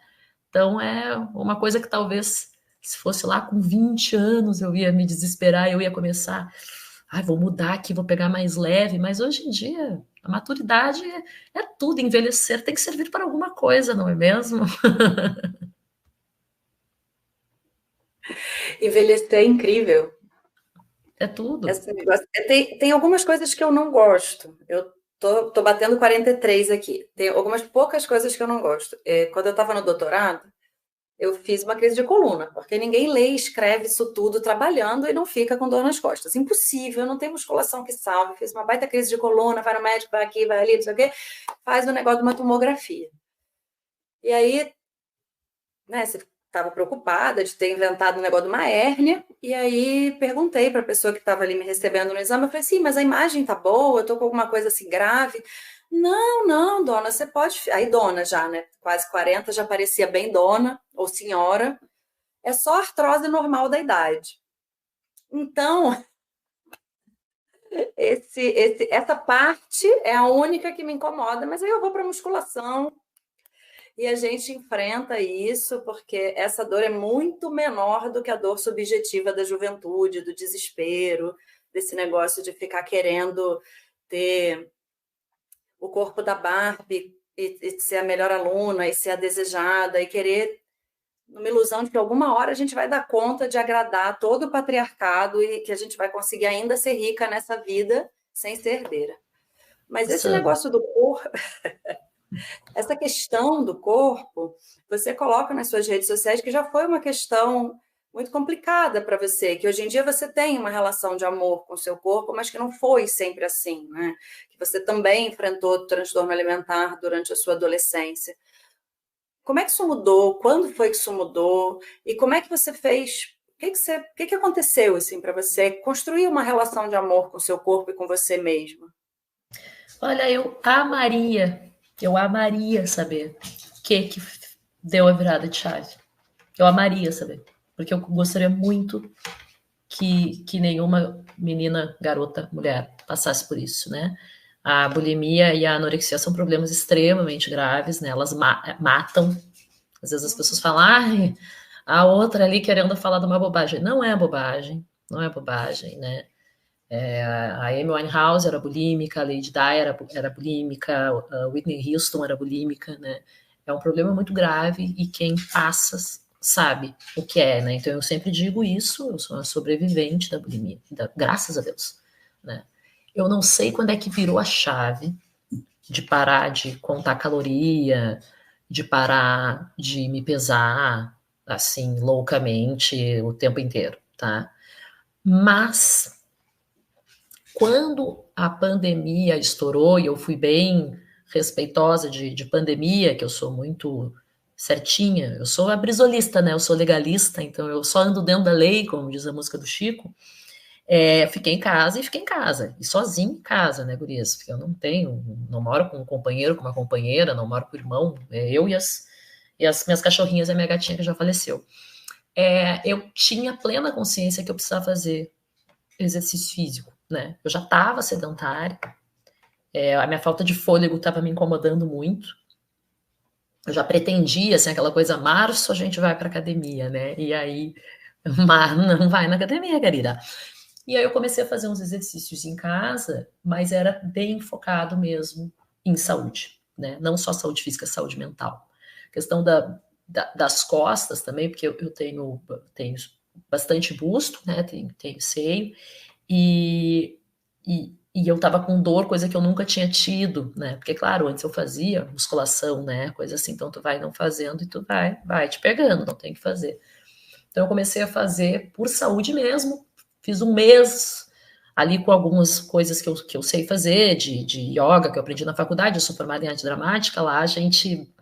Então é uma coisa que talvez, se fosse lá com 20 anos, eu ia me desesperar, eu ia começar, vou mudar aqui, vou pegar mais leve, mas hoje em dia a maturidade é tudo, envelhecer tem que servir para alguma coisa, não é mesmo? Envelhecer é incrível. É tudo. Esse negócio. Tem algumas coisas que eu não gosto. Eu tô batendo 43 aqui. Tem algumas poucas coisas que eu não gosto. Quando eu estava no doutorado, eu fiz uma crise de coluna, porque ninguém lê e escreve isso tudo trabalhando e não fica com dor nas costas. Impossível, não tem musculação que salve. Fiz uma baita crise de coluna, vai no médico, vai aqui, vai ali, não sei o quê, faz o negócio de uma tomografia. E aí, né, você estava preocupada de ter inventado um negócio de uma hérnia, e aí perguntei para a pessoa que estava ali me recebendo no exame, eu falei assim, mas a imagem tá boa, eu tô com alguma coisa assim grave? Não, não, dona, você pode... Aí dona já, né, quase 40, já parecia bem dona, ou senhora, é só artrose normal da idade. Então, essa parte é a única que me incomoda, mas aí eu vou para musculação, e a gente enfrenta isso porque essa dor é muito menor do que a dor subjetiva da juventude, do desespero, desse negócio de ficar querendo ter o corpo da Barbie e ser a melhor aluna e ser a desejada e querer numa ilusão de que alguma hora a gente vai dar conta de agradar todo o patriarcado e que a gente vai conseguir ainda ser rica nessa vida sem ser herdeira. Mas esse negócio do corpo... Essa questão do corpo, você coloca nas suas redes sociais que já foi uma questão muito complicada para você, que hoje em dia você tem uma relação de amor com o seu corpo, mas que não foi sempre assim, né? Que você também enfrentou transtorno alimentar durante a sua adolescência. Como é que isso mudou? Quando foi que isso mudou? E como é que você fez? O que aconteceu assim, para você construir uma relação de amor com o seu corpo e com você mesma? Olha, eu amaria saber o que deu a virada de chave. Eu amaria saber, porque eu gostaria muito que nenhuma menina, garota, mulher passasse por isso, né? A bulimia e a anorexia são problemas extremamente graves, né? Elas matam. Às vezes as pessoas falam, a outra ali querendo falar de uma bobagem. Não é bobagem, né? A Amy Winehouse era bulímica, a Lady Di era bulímica, a Whitney Houston era bulímica, né? É um problema muito grave e quem passa sabe o que é, né? Então eu sempre digo isso, eu sou uma sobrevivente da bulimia, graças a Deus, né? Eu não sei quando é que virou a chave de parar de contar caloria, de parar de me pesar assim loucamente o tempo inteiro, tá? Mas quando a pandemia estourou, e eu fui bem respeitosa de pandemia, que eu sou muito certinha, eu sou a brisolista, né? Eu sou legalista, então eu só ando dentro da lei, como diz a música do Chico. Fiquei em casa, e sozinha em casa, né, gurias? Porque eu não moro com um companheiro, com uma companheira, não moro com o irmão, eu e as minhas cachorrinhas e a minha gatinha que já faleceu. Eu tinha plena consciência que eu precisava fazer exercício físico, né? Eu já estava sedentária, a minha falta de fôlego estava me incomodando muito. Eu já pretendia, assim, aquela coisa, março a gente vai para academia, né? E aí, não vai na academia, querida. E aí eu comecei a fazer uns exercícios em casa, mas era bem focado mesmo em saúde, né? Não só saúde física, saúde mental. A questão das costas também, porque eu tenho bastante busto, né? Tenho seio, e eu tava com dor, coisa que eu nunca tinha tido, né? Porque, claro, antes eu fazia musculação, né? Coisa assim, então tu vai não fazendo e tu vai te pegando, não tem que fazer. Então eu comecei a fazer por saúde mesmo, fiz um mês ali com algumas coisas que eu sei fazer, de yoga, que eu aprendi na faculdade, eu sou formada em arte dramática, lá a gente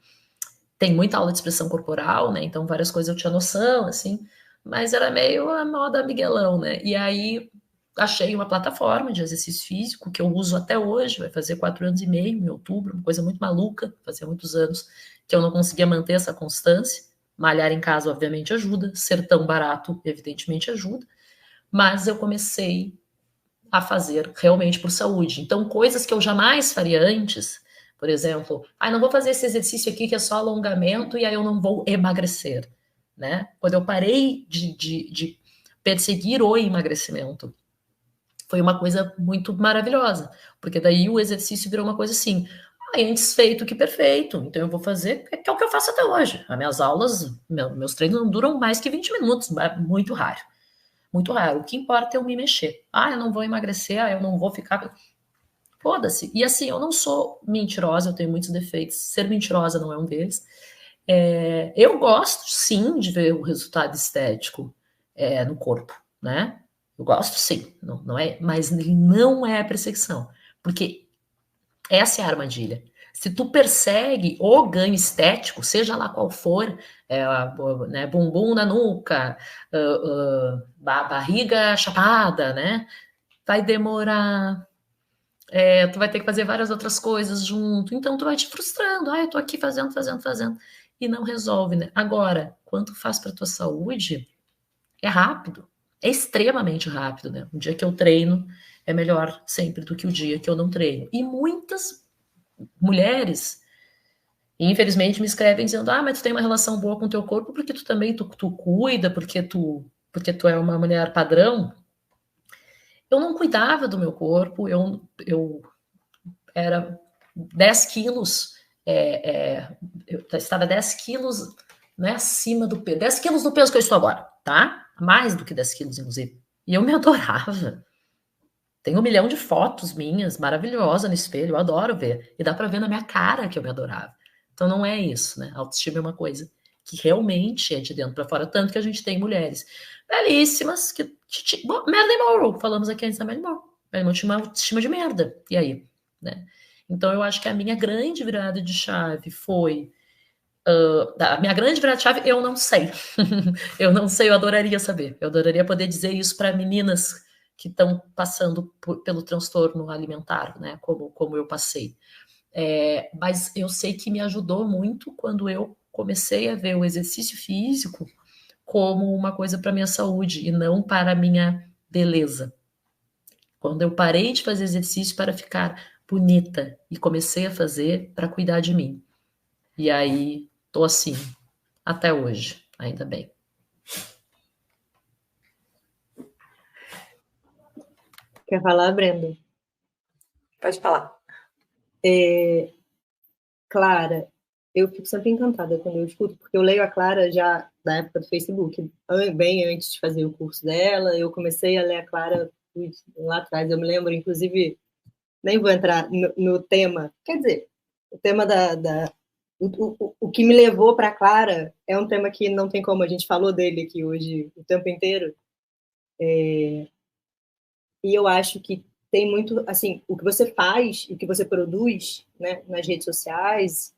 tem muita aula de expressão corporal, né? Então várias coisas eu tinha noção, assim, mas era meio a moda Miguelão, né? E aí achei uma plataforma de exercício físico que eu uso até hoje, vai fazer 4 anos e meio em outubro, uma coisa muito maluca, fazia muitos anos que eu não conseguia manter essa constância. Malhar em casa, obviamente, ajuda, ser tão barato, evidentemente, ajuda, mas eu comecei a fazer realmente por saúde. Então, coisas que eu jamais faria antes, por exemplo, não vou fazer esse exercício aqui que é só alongamento e aí eu não vou emagrecer, né? Quando eu parei de perseguir o emagrecimento, foi uma coisa muito maravilhosa, porque daí o exercício virou uma coisa assim, antes feito que perfeito, então eu vou fazer, que é o que eu faço até hoje. As minhas aulas, meus treinos não duram mais que 20 minutos, muito raro. Muito raro. O que importa é eu me mexer. Eu não vou emagrecer, eu não vou ficar... Foda-se. E assim, eu não sou mentirosa, eu tenho muitos defeitos. Ser mentirosa não é um deles. Eu gosto, sim, de ver o resultado estético no corpo, né? Eu gosto, sim. Não é, mas ele não é a perseguição. Porque essa é a armadilha. Se tu persegue o ganho estético, seja lá qual for, né, bumbum na nuca, barriga chapada, né? Vai demorar. Tu vai ter que fazer várias outras coisas junto. Então, tu vai te frustrando. Eu tô aqui fazendo. E não resolve, né? Agora, quanto faz pra tua saúde, é rápido. É extremamente rápido, né? O dia que eu treino é melhor sempre do que o dia que eu não treino. E muitas mulheres, infelizmente, me escrevem dizendo: mas tu tem uma relação boa com o teu corpo porque tu também tu cuida, porque tu é uma mulher padrão. Eu não cuidava do meu corpo, eu era 10 quilos, eu estava 10 quilos, né, acima do peso, 10 quilos do peso que eu estou agora, tá? Mais do que 10 quilos, inclusive. E eu me adorava. Tem 1 milhão de fotos minhas, maravilhosa no espelho, eu adoro ver. E dá pra ver na minha cara que eu me adorava. Então não é isso, né? A autoestima é uma coisa que realmente é de dentro pra fora. Tanto que a gente tem mulheres belíssimas Marilyn Monroe, falamos aqui antes da Marilyn Monroe. Marilyn Monroe tinha uma autoestima de merda. E aí? Né? Então eu acho que a minha grande virada de chave foi... a minha grande virada de chave, eu não sei. Eu não sei, eu adoraria saber. Eu adoraria poder dizer isso para meninas que estão passando pelo transtorno alimentar, né? Como eu passei. Mas eu sei que me ajudou muito quando eu comecei a ver o exercício físico como uma coisa para minha saúde e não para a minha beleza. Quando eu parei de fazer exercício para ficar bonita e comecei a fazer para cuidar de mim. E aí, tô assim, até hoje, ainda bem. Quer falar, Brenda? Pode falar. Clara, eu fico sempre encantada quando eu escuto, porque eu leio a Clara já da época do Facebook, bem antes de fazer o curso dela. Eu comecei a ler a Clara lá atrás, eu me lembro, inclusive, nem vou entrar no tema, quer dizer, o tema o que me levou para a Clara é um tema que não tem como, a gente falou dele aqui hoje o tempo inteiro, e eu acho que tem muito, assim, o que você faz, o que você produz, né, nas redes sociais,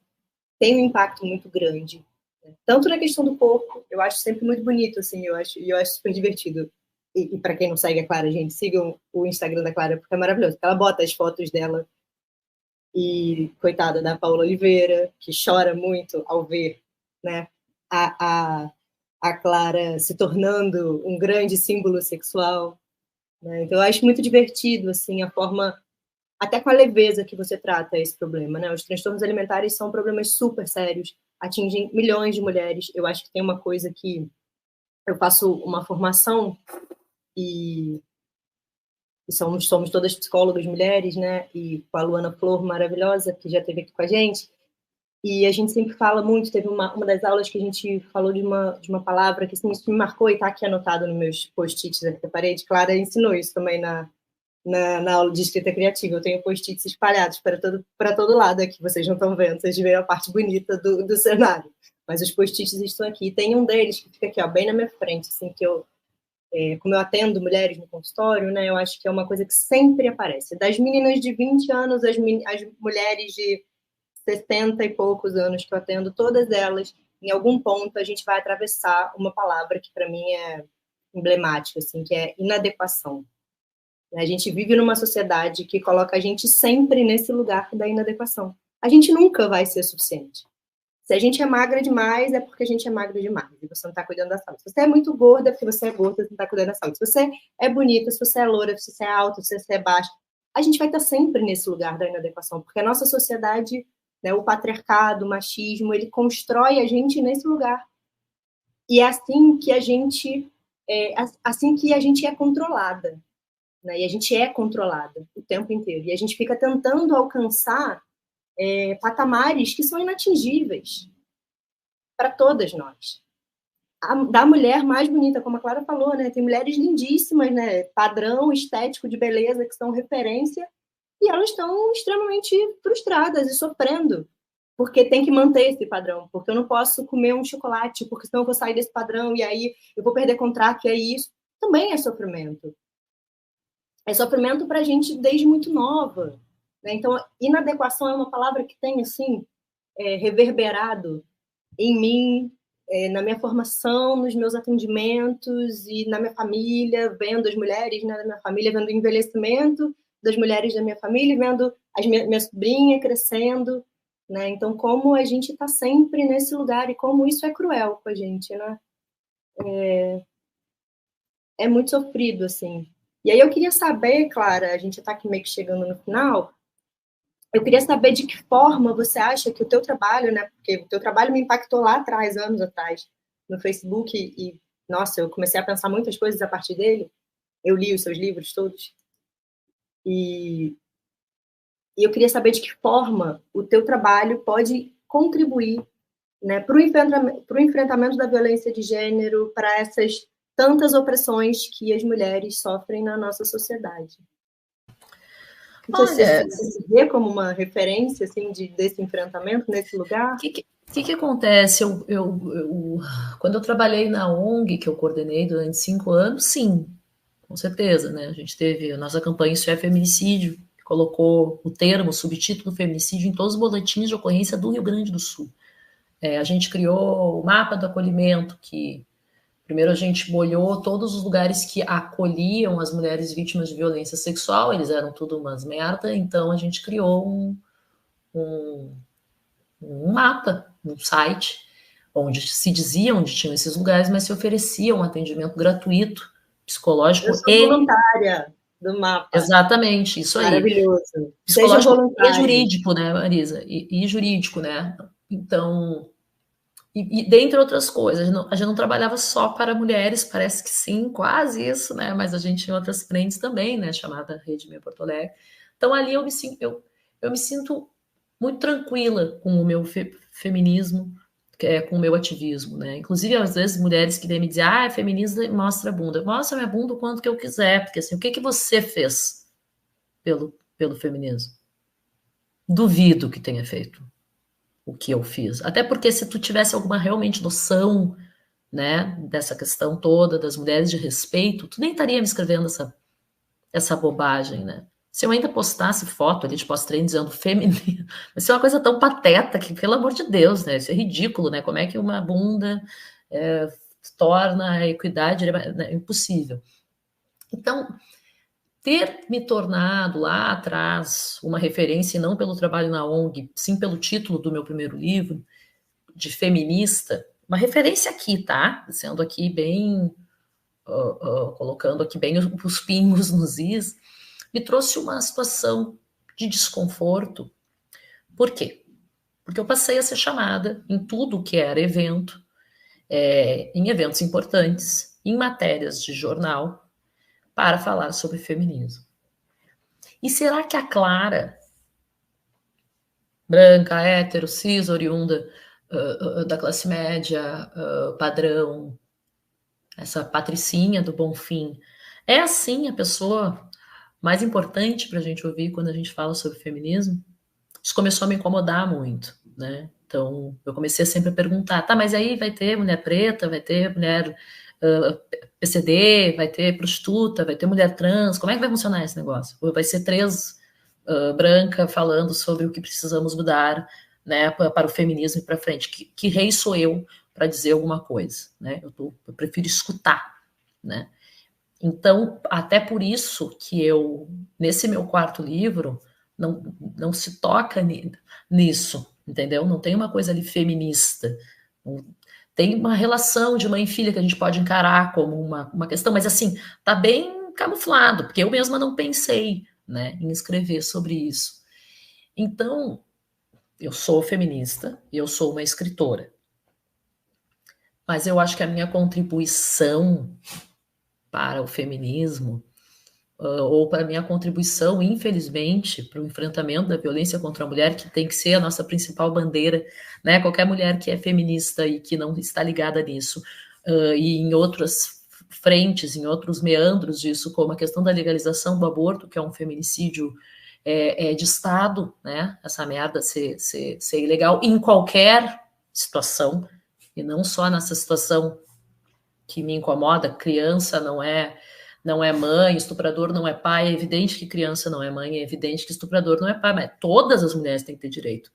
tem um impacto muito grande, né? Tanto na questão do corpo, eu acho sempre muito bonito, assim, eu acho super divertido. E para quem não segue a Clara, gente, sigam o Instagram da Clara, porque é maravilhoso. Ela bota as fotos dela e, coitada da Paula Oliveira, que chora muito ao ver, né, a Clara se tornando um grande símbolo sexual, né? Então eu acho muito divertido, assim, a forma, até com a leveza que você trata esse problema, né? Os transtornos alimentares são problemas super sérios, atingem milhões de mulheres. Eu acho que tem uma coisa que eu faço uma formação e somos todas psicólogas mulheres, né? E com a Luana Flor, maravilhosa, que já esteve aqui com a gente. E a gente sempre fala muito, teve uma das aulas que a gente falou de uma palavra que assim, isso me marcou e está aqui anotado nos meus post-its aqui da parede. Clara ensinou isso também na aula de escrita criativa. Eu tenho post-its espalhados para todo lado aqui, vocês não estão vendo, vocês veem a parte bonita do cenário. Mas os post-its estão aqui. Tem um deles que fica aqui, ó, bem na minha frente, assim, que como eu atendo mulheres no consultório, né, eu acho que é uma coisa que sempre aparece. Das meninas de 20 anos, as mulheres de 60 e poucos anos que eu atendo, todas elas, em algum ponto, a gente vai atravessar uma palavra que, para mim, é emblemática, assim, que é inadequação. A gente vive numa sociedade que coloca a gente sempre nesse lugar da inadequação. A gente nunca vai ser suficiente. Se a gente é magra demais, é porque a gente é magra demais e você não está cuidando da saúde. Se você é muito gorda, é porque você é gorda e você não está cuidando da saúde. Se você é bonita, se você é loura, se você é alta, se você é baixa, a gente vai estar sempre nesse lugar da inadequação, porque a nossa sociedade, né, o patriarcado, o machismo, ele constrói a gente nesse lugar. E é assim que a gente é controlada, né? E a gente é controlada o tempo inteiro. E a gente fica tentando alcançar patamares que são inatingíveis para todas nós. Da mulher mais bonita, como a Clara falou, né? Tem mulheres lindíssimas, né? Padrão estético de beleza que são referência, e elas estão extremamente frustradas e sofrendo, porque tem que manter esse padrão, porque eu não posso comer um chocolate, porque senão eu vou sair desse padrão, e aí eu vou perder contrato, e aí isso também é sofrimento. É sofrimento para a gente desde muito nova. Né? Então, inadequação é uma palavra que tem, assim, reverberado em mim, na minha formação, nos meus atendimentos e na minha família, vendo as mulheres, né, da minha família, vendo o envelhecimento das mulheres da minha família, vendo minha sobrinha crescendo, né? Então, como a gente está sempre nesse lugar e como isso é cruel com a gente, né? É muito sofrido, assim. E aí eu queria saber, Clara, a gente está aqui meio que chegando no final, eu queria saber de que forma você acha que o teu trabalho, né? Porque o teu trabalho me impactou lá atrás, anos atrás, no Facebook, e nossa, eu comecei a pensar muitas coisas a partir dele. Eu li os seus livros todos. E eu queria saber de que forma o teu trabalho pode contribuir, né, para o enfrentamento da violência de gênero, para essas tantas opressões que as mulheres sofrem na nossa sociedade. Então, você se vê como uma referência assim, desse enfrentamento nesse lugar? O que acontece? Quando eu trabalhei na ONG, que eu coordenei durante 5 anos, sim, com certeza, né? A gente teve a nossa campanha Isso é Feminicídio, que colocou o termo, o subtítulo feminicídio em todos os boletins de ocorrência do Rio Grande do Sul. A gente criou o mapa do acolhimento, que primeiro a gente molhou todos os lugares que acolhiam as mulheres vítimas de violência sexual, eles eram tudo umas merda, então a gente criou um mapa, um site, onde se dizia onde tinham esses lugares, mas se oferecia um atendimento gratuito, psicológico. Eu sou voluntária do mapa. Exatamente, isso aí. Maravilhoso. Psicológico e jurídico, né, Marisa? E jurídico, né? Então, e dentre outras coisas, a gente não trabalhava só para mulheres, parece que sim, quase isso, né? Mas a gente tinha outras frentes também, né? Chamada Rede Minha Porto Alegre. Então, ali eu me sinto muito tranquila com o meu feminismo, com o meu ativismo, né? Inclusive, às vezes, mulheres que vêm me dizer, é feminista e mostra a bunda. Mostra minha bunda o quanto que eu quiser, porque assim, o que você fez pelo feminismo? Duvido que tenha feito o que eu fiz. Até porque se tu tivesse alguma realmente noção, né, dessa questão toda das mulheres de respeito, tu nem estaria me escrevendo essa bobagem, né? Se eu ainda postasse foto ali de pós-treino dizendo feminino, isso é uma coisa tão pateta que, pelo amor de Deus, né? Isso é ridículo, né? Como é que uma bunda torna a equidade impossível? Então, ter me tornado lá atrás uma referência, e não pelo trabalho na ONG, sim pelo título do meu primeiro livro, de feminista, uma referência aqui, tá? Sendo aqui bem, colocando aqui bem os pingos nos is, me trouxe uma situação de desconforto. Por quê? Porque eu passei a ser chamada em tudo que era evento, em eventos importantes, em matérias de jornal, para falar sobre feminismo. E será que a Clara, branca, hétero, cis, oriunda da classe média, padrão, essa patricinha do Bonfim, é assim a pessoa mais importante para a gente ouvir quando a gente fala sobre feminismo? Isso começou a me incomodar muito, né? Então, eu comecei sempre a perguntar, tá, mas aí vai ter mulher preta, vai ter mulher PCD, vai ter prostituta, vai ter mulher trans, como é que vai funcionar esse negócio? Vai ser 3 branca falando sobre o que precisamos mudar né, para o feminismo e para frente. Que rei sou eu para dizer alguma coisa, né? Eu prefiro escutar, né? Então, até por isso que eu, nesse meu quarto livro, não se toca nisso, entendeu? Não tem uma coisa ali feminista. Tem uma relação de mãe e filha que a gente pode encarar como uma questão, mas assim, tá bem camuflado, porque eu mesma não pensei, né, em escrever sobre isso. Então, eu sou feminista, eu sou uma escritora, mas eu acho que a minha contribuição para o feminismo, ou para a minha contribuição, infelizmente, para o enfrentamento da violência contra a mulher, que tem que ser a nossa principal bandeira, né? Qualquer mulher que é feminista e que não está ligada nisso, e em outras frentes, em outros meandros disso, como a questão da legalização do aborto, que é um feminicídio de Estado, né? Essa merda ser ilegal em qualquer situação, e não só nessa situação que me incomoda. Criança não é mãe, estuprador não é pai. É evidente que criança não é mãe, é evidente que estuprador não é pai, mas todas as mulheres têm que ter direito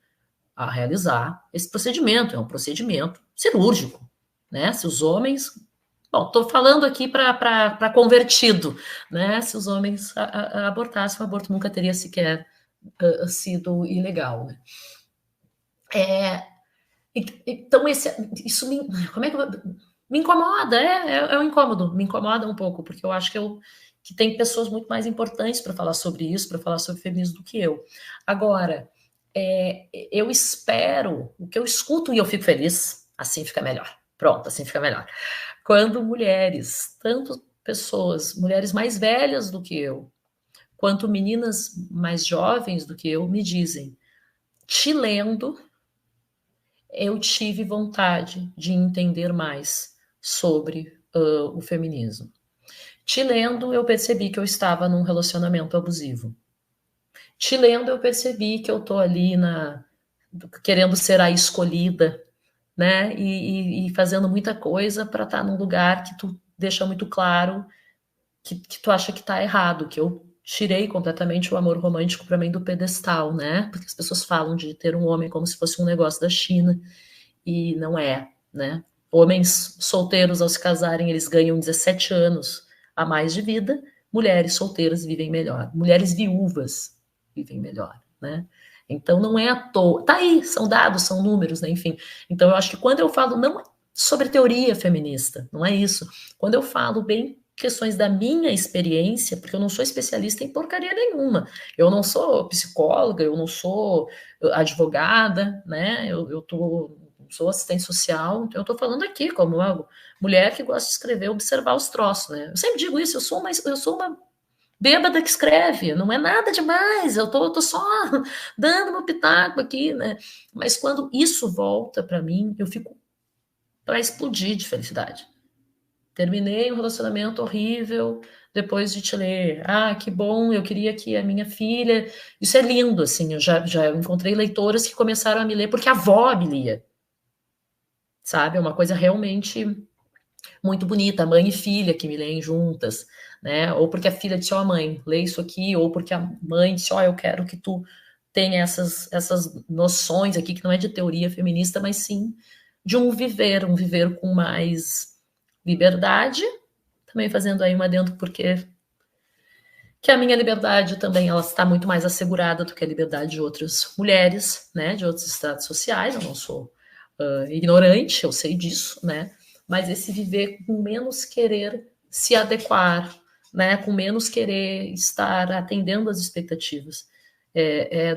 a realizar esse procedimento. É um procedimento cirúrgico, né? Se os homens... Bom, estou falando aqui para convertido, né? Se os homens abortassem, o aborto nunca teria sequer sido ilegal, né? Então, isso como é que me incomoda, é um incômodo, me incomoda um pouco, porque eu acho que tem pessoas muito mais importantes para falar sobre isso, para falar sobre feminismo do que eu. Agora, eu espero, o que eu escuto e eu fico feliz, assim fica melhor. Pronto, assim fica melhor. Quando mulheres, tanto pessoas, mulheres mais velhas do que eu, quanto meninas mais jovens do que eu, me dizem, te lendo, eu tive vontade de entender mais sobre o feminismo. Te lendo, eu percebi que eu estava num relacionamento abusivo. Te lendo, eu percebi que eu tô ali querendo ser a escolhida, né? E fazendo muita coisa para estar num lugar que tu deixa muito claro que tu acha que tá errado, que eu tirei completamente o amor romântico para mim do pedestal, né? Porque as pessoas falam de ter um homem como se fosse um negócio da China, e não é, né? Homens solteiros, ao se casarem, eles ganham 17 anos a mais de vida. Mulheres solteiras vivem melhor. Mulheres viúvas vivem melhor, né? Então não é à toa. Tá aí, são dados, são números, né? Enfim. Então eu acho que quando eu falo não sobre teoria feminista, não é isso. Quando eu falo bem questões da minha experiência, porque eu não sou especialista em porcaria nenhuma. Eu não sou psicóloga, eu não sou advogada, né? Eu sou assistente social, então eu estou falando aqui como uma mulher que gosta de escrever, observar os troços, né? Eu sempre digo isso, eu sou uma bêbada que escreve, não é nada demais, eu tô só dando meu pitaco aqui, né? Mas quando isso volta para mim, eu fico para explodir de felicidade. Terminei um relacionamento horrível depois de te ler. Ah, que bom, eu queria que a minha filha... Isso é lindo, assim, eu já encontrei leitoras que começaram a me ler porque a avó me lia. Sabe? É uma coisa realmente muito bonita, mãe e filha que me leem juntas, né? Ou porque a filha disse, ó, mãe, lê isso aqui, ou porque a mãe disse, ó, eu quero que tu tenha essas noções aqui, que não é de teoria feminista, mas sim de um viver com mais liberdade, também fazendo aí uma adendo, porque que a minha liberdade também ela está muito mais assegurada do que a liberdade de outras mulheres, né, de outros estratos sociais. Eu não sou ignorante, eu sei disso, né? Mas esse viver com menos querer se adequar, né? Com menos querer estar atendendo às expectativas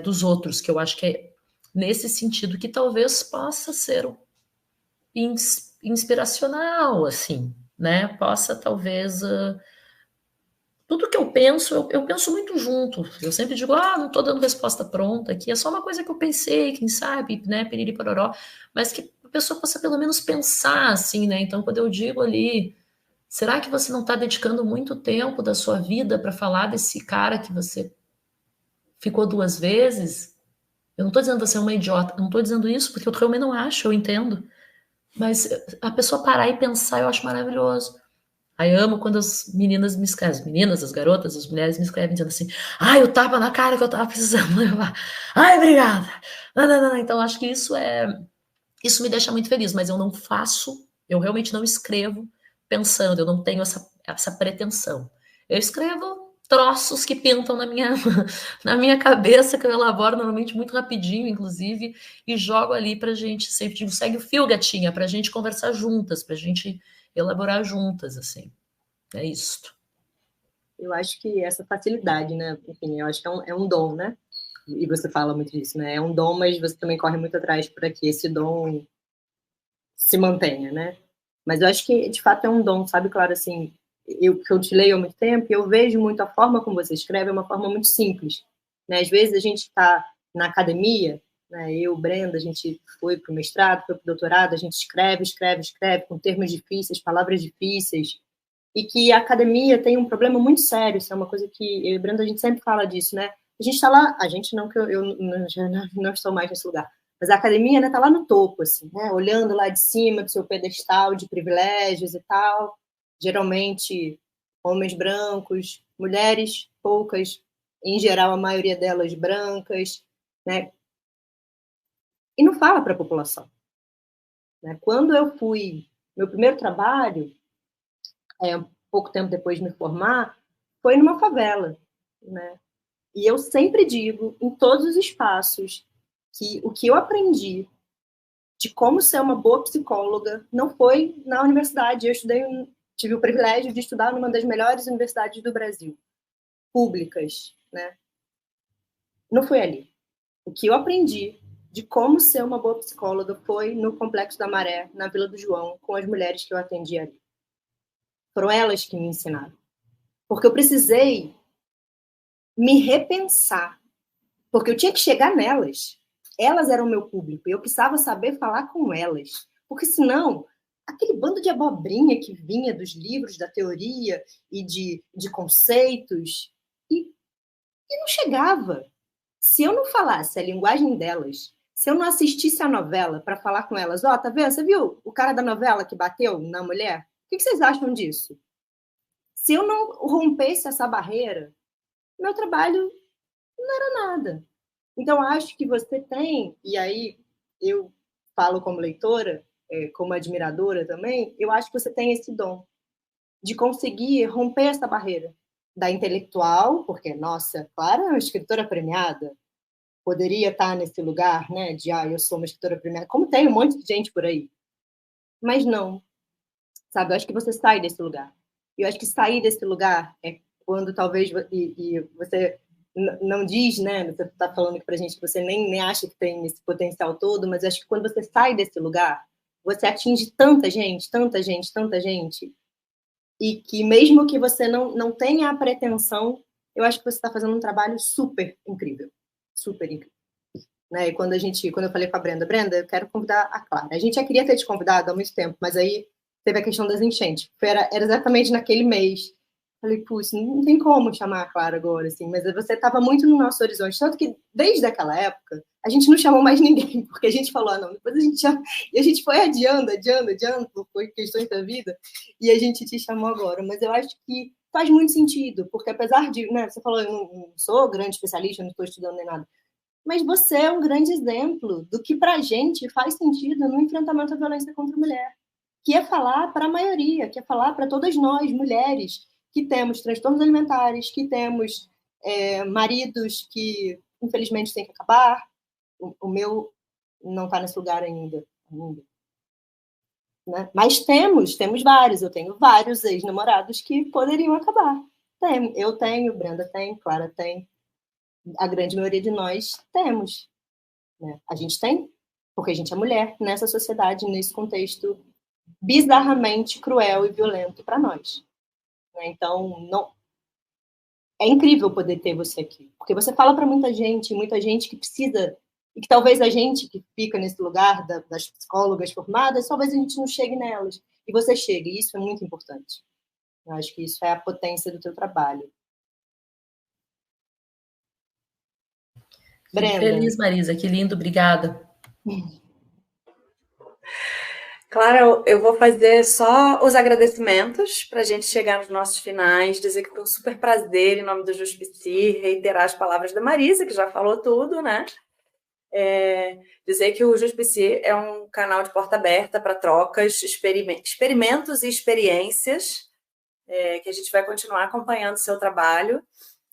dos outros, que eu acho que é nesse sentido que talvez possa ser inspiracional, assim, né? Possa talvez tudo que eu penso muito junto. Eu sempre digo, não estou dando resposta pronta aqui, é só uma coisa que eu pensei, quem sabe, né, piriri pororó, mas que a pessoa possa pelo menos pensar, assim, né? Então, quando eu digo ali, será que você não está dedicando muito tempo da sua vida para falar desse cara que você ficou 2 vezes? Eu não estou dizendo que você é uma idiota, não estou dizendo isso, porque eu realmente não acho, eu entendo. Mas a pessoa parar e pensar, eu acho maravilhoso. Aí amo quando as meninas me escrevem, as meninas, as garotas, as mulheres me escrevem dizendo assim, ai, o tapa na cara que eu tava precisando levar. Ai, obrigada. Não, não, não. Então, acho que isso me deixa muito feliz, mas eu não faço, eu realmente não escrevo pensando, eu não tenho essa pretensão. Eu escrevo troços que pintam na minha cabeça, que eu elaboro normalmente muito rapidinho, inclusive, e jogo ali pra gente, sempre digo, segue o fio, gatinha, pra gente conversar juntas, pra gente elaborar juntas, assim. É isto. Eu acho que essa facilidade, né? Enfim, eu acho que é um dom, né? E você fala muito disso, né? É um dom, mas você também corre muito atrás para que esse dom se mantenha, né? Mas eu acho que, de fato, é um dom, sabe? Claro, assim, que eu te leio há muito tempo e eu vejo muito a forma como você escreve, é uma forma muito simples, né? Às vezes a gente está na academia, né? Eu, Brenda, a gente foi para o mestrado, foi para o doutorado, a gente escreve, escreve, escreve, com termos difíceis, palavras difíceis, e que a academia tem um problema muito sério, isso é uma coisa que eu e Brenda, a gente sempre fala disso, né? A gente está lá, a gente não, que eu já não estou mais nesse lugar, mas a academia, né, tá lá no topo, assim, né, olhando lá de cima do seu pedestal de privilégios e tal, geralmente homens brancos, mulheres poucas, em geral a maioria delas brancas, né, e não fala para a população, né? Quando eu fui, meu primeiro trabalho, pouco tempo depois de me formar, foi numa favela, né? E eu sempre digo, em todos os espaços, que o que eu aprendi de como ser uma boa psicóloga não foi na universidade. Eu tive o privilégio de estudar numa das melhores universidades do Brasil, públicas, né? Não foi ali. O que eu aprendi de como ser uma boa psicóloga foi no Complexo da Maré, na Vila do João, com as mulheres que eu atendi ali. Foram elas que me ensinaram. Porque eu precisei me repensar, porque eu tinha que chegar nelas. Elas eram o meu público e eu precisava saber falar com elas. Porque senão, aquele bando de abobrinha que vinha dos livros, da teoria e de conceitos, e não chegava. Se eu não falasse a linguagem delas, se eu não assistisse a novela para falar com elas, ó, tá vendo? Você viu o cara da novela que bateu na mulher? O que vocês acham disso? Se eu não rompesse essa barreira, meu trabalho não era nada. Então, acho que você tem, e aí eu falo como leitora, como admiradora também, eu acho que você tem esse dom de conseguir romper essa barreira da intelectual, porque, nossa, claro, é uma escritora premiada, poderia estar nesse lugar, né, de, eu sou uma escritora premiada, como tem um monte de gente por aí, mas não, sabe, eu acho que você sai desse lugar. E eu acho que sair desse lugar é quando talvez, e você não diz, né, você está falando aqui pra gente que você nem acha que tem esse potencial todo, mas eu acho que quando você sai desse lugar, você atinge tanta gente, tanta gente, tanta gente, e que mesmo que você não tenha a pretensão, eu acho que você está fazendo um trabalho super incrível, super incrível. Né? E quando eu falei com a Brenda, eu quero convidar a Clara. A gente já queria ter te convidado há muito tempo, mas aí teve a questão das enchentes. Era exatamente naquele mês. Falei, putz, não tem como chamar a Clara agora, assim, mas você estava muito no nosso horizonte. Tanto que, desde aquela época, a gente não chamou mais ninguém, porque a gente falou, não, depois a gente chama. E a gente foi adiando, por questões da vida, e a gente te chamou agora. Mas eu acho que faz muito sentido, porque apesar de, né, você falou, eu não sou grande especialista, não estou estudando nem nada, mas você é um grande exemplo do que para a gente faz sentido no enfrentamento à violência contra a mulher, que é falar para a maioria, que é falar para todas nós, mulheres, que temos transtornos alimentares, que temos maridos que, infelizmente, têm que acabar. O meu não está nesse lugar ainda. Né? Mas temos vários. Eu tenho vários ex-namorados que poderiam acabar. Eu tenho, Brenda tem, Clara tem. A grande maioria de nós temos. Né? A gente tem, porque a gente é mulher nessa sociedade, nesse contexto bizarramente cruel e violento para nós. Né? Então, não, é incrível poder ter você aqui, porque você fala para muita gente que precisa, e que talvez a gente que fica nesse lugar das psicólogas formadas, talvez a gente não chegue nelas, e você chega, e isso é muito importante. Eu acho que isso é a potência do teu trabalho. Brenda. Feliz, Marisa, que lindo, obrigada. Clara, eu vou fazer só os agradecimentos para a gente chegar nos nossos finais, dizer que foi um super prazer, em nome do Juspici, reiterar as palavras da Marisa, que já falou tudo, né? Dizer que o Juspici é um canal de porta aberta para trocas, experimentos e experiências, que a gente vai continuar acompanhando o seu trabalho,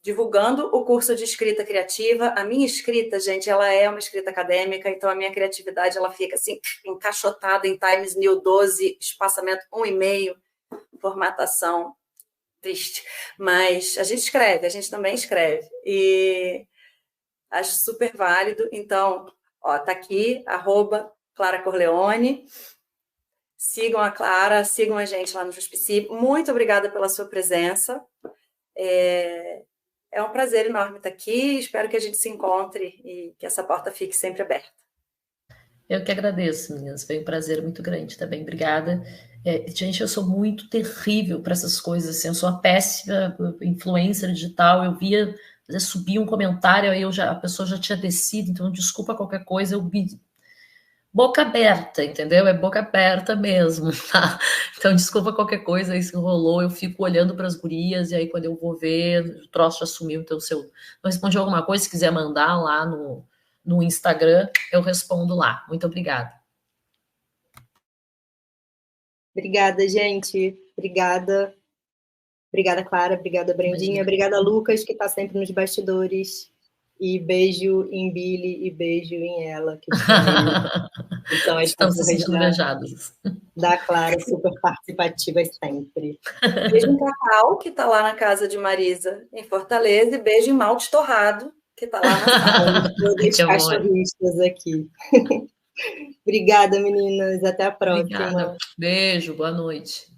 divulgando o curso de escrita criativa. A minha escrita, gente, ela é uma escrita acadêmica, então a minha criatividade ela fica assim, encaixotada em Times New 12, espaçamento 1,5, formatação triste. Mas a gente escreve, a gente também escreve. E acho super válido. Então, tá aqui, @Clara Corleone. Sigam a Clara, sigam a gente lá no Juspici. Muito obrigada pela sua presença. É um prazer enorme estar aqui. Espero que a gente se encontre e que essa porta fique sempre aberta. Eu que agradeço, meninas. Foi um prazer muito grande também. Obrigada. Gente, eu sou muito terrível para essas coisas. Assim, eu sou uma péssima influencer digital. Eu via subir um comentário, aí a pessoa já tinha descido, então desculpa qualquer coisa, eu boca aberta, entendeu? É boca aberta mesmo, tá? Então, desculpa qualquer coisa, isso rolou, eu fico olhando para as gurias, e aí quando eu vou ver, o troço já sumiu, então se eu não respondi alguma coisa, se quiser mandar lá no Instagram, eu respondo lá. Muito obrigada. Obrigada, gente. Obrigada. Obrigada, Clara. Obrigada, Brendinha. Obrigada, Lucas, que está sempre nos bastidores. E beijo em Billy e beijo em ela. Que então, estamos se sentindo invejados. Da Clara, super participativas sempre. Beijo em Cacau, que está lá na casa de Marisa, em Fortaleza, e beijo em Malte Torrado, que está lá na sala. Todos cachorristas aqui. Obrigada, meninas. Até a próxima. Obrigada. Beijo, boa noite.